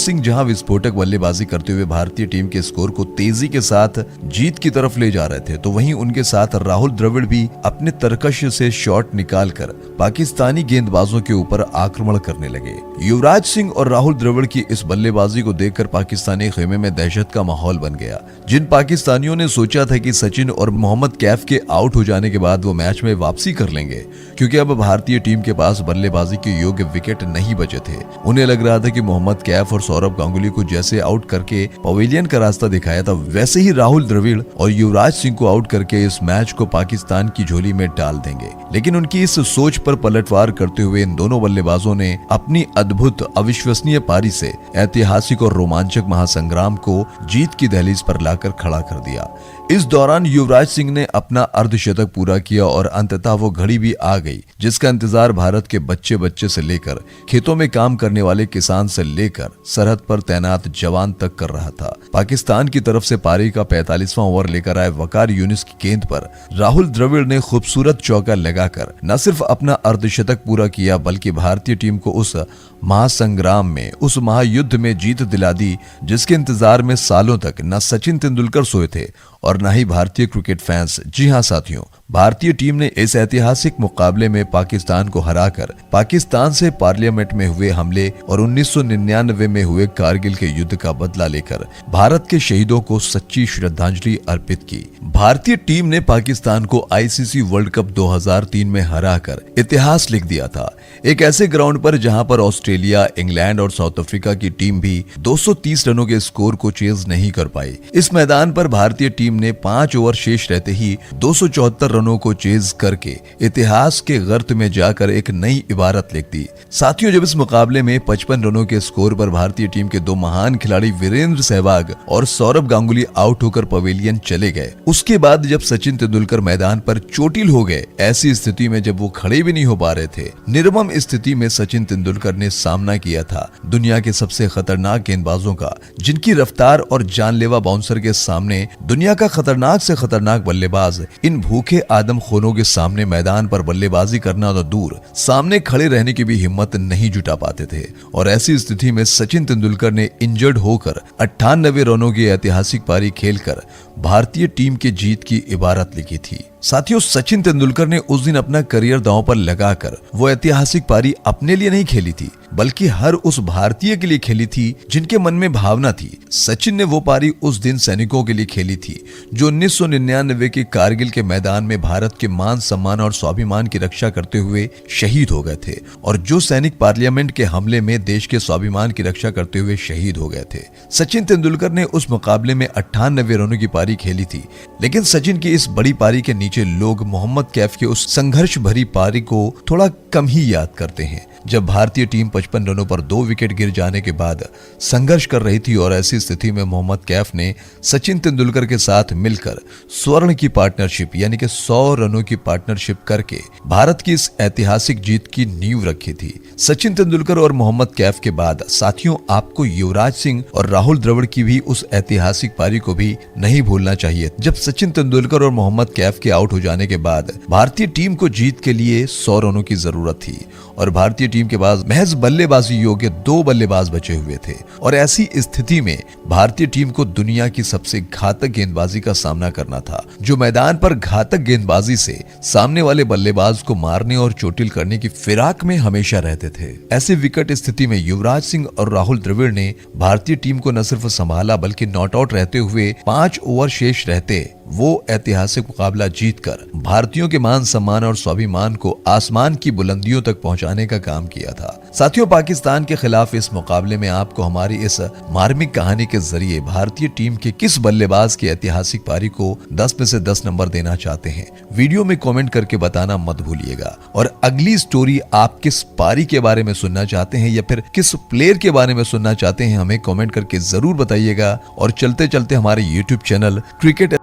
सिंह जहां विस्फोटक बल्लेबाजी करते हुए भारतीय टीम के स्कोर को तेजी के साथ जीत की तरफ ले जा रहे थे, तो वहीं उनके साथ राहुल द्रविड़ भी अपने तरकश से शॉट निकालकर पाकिस्तानी गेंदबाजों के ऊपर आक्रमण करने लगे। युवराज सिंह और राहुल द्रविड़ की इस बल्लेबाजी को देखकर पाकिस्तानी खेमे में दहशत का माहौल बन गया। जिन पाकिस्तानियों ने सोचा था कि सचिन और मोहम्मद कैफ के आउट हो जाने के बाद वो मैच में वापसी कर लेंगे, क्योंकि अब भारतीय टीम के पास बल्लेबाजी के योग्य विकेट नहीं बचे थे, उन्हें लग रहा था कि मोहम्मद कैफ और सौरभ गांगुली को जैसे आउट करके पवेलियन का रास्ता दिखाया था, वैसे ही राहुल द्रविड़ और युवराज सिंह को आउट करके इस मैच को पाकिस्तान की झोली में डाल देंगे। लेकिन उनकी इस सोच पर पलटवार करते हुए इन दोनों बल्लेबाजों ने अपनी अद्भुत अविश्वसनीय पारी से ऐतिहासिक और रोमांचक महासंग्राम को जीत की दहलीज पर लाकर खड़ा कर दिया। इस दौरान युवराज सिंह ने अपना अर्धशतक पूरा किया और अंततः वो घड़ी भी आ गई जिसका इंतजार भारत के बच्चे से लेकर खेतों में काम करने वाले किसान से लेकर सरहद पर तैनात जवान तक कर रहा था। पाकिस्तान की तरफ से पारी का 45वां ओवर लेकर आए वकार यूनिस की गेंद पर राहुल द्रविड़ ने खूबसूरत चौका लगाकर न सिर्फ अपना अर्धशतक पूरा किया, बल्कि भारतीय टीम को उस महासंग्राम में, उस महायुद्ध में जीत दिला दी जिसके इंतजार में सालों तक न सचिन तेंदुलकर सोए थे और न ही भारतीय क्रिकेट फैंस। जी हां साथियों, भारतीय टीम ने इस ऐतिहासिक मुकाबले में पाकिस्तान को हराकर पाकिस्तान से पार्लियामेंट में हुए हमले और 1999 में हुए कारगिल के युद्ध का बदला लेकर भारत के शहीदों को सच्ची श्रद्धांजलि अर्पित की। भारतीय टीम ने पाकिस्तान को आईसीसी वर्ल्ड कप 2003 में हराकर इतिहास लिख दिया था। एक ऐसे ग्राउंड पर जहां पर ऑस्ट्रेलिया, इंग्लैंड और साउथ अफ्रीका की टीम भी 230 रनों के स्कोर को चेज नहीं कर पाई। इस मैदान पर भारतीय टीम ने 5 ओवर शेष रहते ही 274 रनों को चेज करके इतिहास के गर्त में जाकर एक नई इबारत लिख दी। साथियों, जब इस मुकाबले में 55 रनों के स्कोर पर भारतीय टीम के दो महान खिलाड़ी वीरेंद्र सहवाग और सौरभ गांगुली आउट होकर पवेलियन चले गए, उसके बाद जब सचिन तेंदुलकर मैदान पर चोटिल हो गए, ऐसी स्थिति में जब वो खड़े भी नहीं हो पा रहे थे, निर्मम स्थिति में सचिन तेंदुलकर ने सामना किया था दुनिया के सबसे खतरनाक गेंदबाजों का, जिनकी रफ्तार और जानलेवा बाउंसर के सामने दुनिया का खतरनाक से खतरनाक बल्लेबाज इन भूखे आदमखोरों के सामने मैदान पर बल्लेबाजी करना तो दूर, सामने खड़े रहने की भी हिम्मत नहीं जुटा पाते थे। और ऐसी स्थिति में सचिन तेंदुलकर ने इंजर्ड होकर 98 रनों की ऐतिहासिक पारी खेलकर भारतीय टीम के जीत की इबारत लिखी थी। साथियों, सचिन तेंदुलकर ने उस दिन अपना करियर दांव पर लगाकर वो ऐतिहासिक पारी अपने लिए नहीं खेली थी, बल्कि हर उस भारतीय के लिए खेली थी जिनके मन में भावना थी। सचिन ने वो पारी उस दिन सैनिकों के लिए खेली थी जो 1999 के कारगिल के मैदान में भारत के मान सम्मान और स्वाभिमान की रक्षा करते हुए शहीद हो गए थे, और जो सैनिक पार्लियामेंट के हमले में देश के स्वाभिमान की रक्षा करते हुए शहीद हो गए थे। सचिन तेंदुलकर ने उस मुकाबले में 98 रनों की पारी खेली थी, लेकिन सचिन की इस बड़ी पारी के नीचे लोग मोहम्मद कैफ के उस संघर्ष भरी पारी को थोड़ा कम ही याद करते हैं, जब भारतीय टीम 55 रनों पर 2 विकेट गिर जाने के बाद संघर्ष कर रही थी। और ऐसी स्थिति में मोहम्मद कैफ ने सचिन तेंदुलकर के साथ मिलकर स्वर्ण की पार्टनरशिप यानी कि 100 रनों की पार्टनरशिप करके भारत की इस ऐतिहासिक जीत की नींव रखी थी। सचिन तेंदुलकर और मोहम्मद कैफ के बाद साथियों, आपको युवराज सिंह और राहुल द्रविड़ की भी उस ऐतिहासिक पारी को भी नहीं भूलना चाहिए, जब सचिन तेंदुलकर और मोहम्मद कैफ के आउट हो जाने के बाद भारतीय टीम को जीत के लिए 100 रनों की जरूरत थी और भारतीय टीम के पास महज बल्लेबाजी योग्य 2 बल्लेबाज बचे हुए थे। और ऐसी स्थिति में भारतीय टीम को दुनिया की सबसे घातक गेंदबाजी का सामना करना था, जो मैदान पर घातक गेंदबाजी से सामने वाले बल्लेबाज को मारने और चोटिल करने की फिराक में हमेशा रहते थे। ऐसी विकट स्थिति में युवराज सिंह और राहुल द्रविड़ ने भारतीय टीम को न सिर्फ संभाला बल्कि नॉट आउट रहते हुए 5 ओवर शेष रहते वो ऐतिहासिक मुकाबला जीतकर भारतीयों के मान सम्मान और स्वाभिमान को आसमान की बुलंदियों तक पहुंचाने का काम किया था। साथियों, पाकिस्तान के खिलाफ इस मुकाबले में आपको हमारी इस मार्मिक कहानी के जरिए भारतीय टीम के किस बल्लेबाज की ऐतिहासिक पारी को 10 में से 10 नंबर देना चाहते हैं, वीडियो में कमेंट करके बताना मत भूलिएगा। और अगली स्टोरी आप किस पारी के बारे में सुनना चाहते हैं या फिर किस प्लेयर के बारे में सुनना चाहते हैं, हमें कमेंट करके जरूर बताइएगा। और चलते चलते हमारे YouTube चैनल क्रिकेट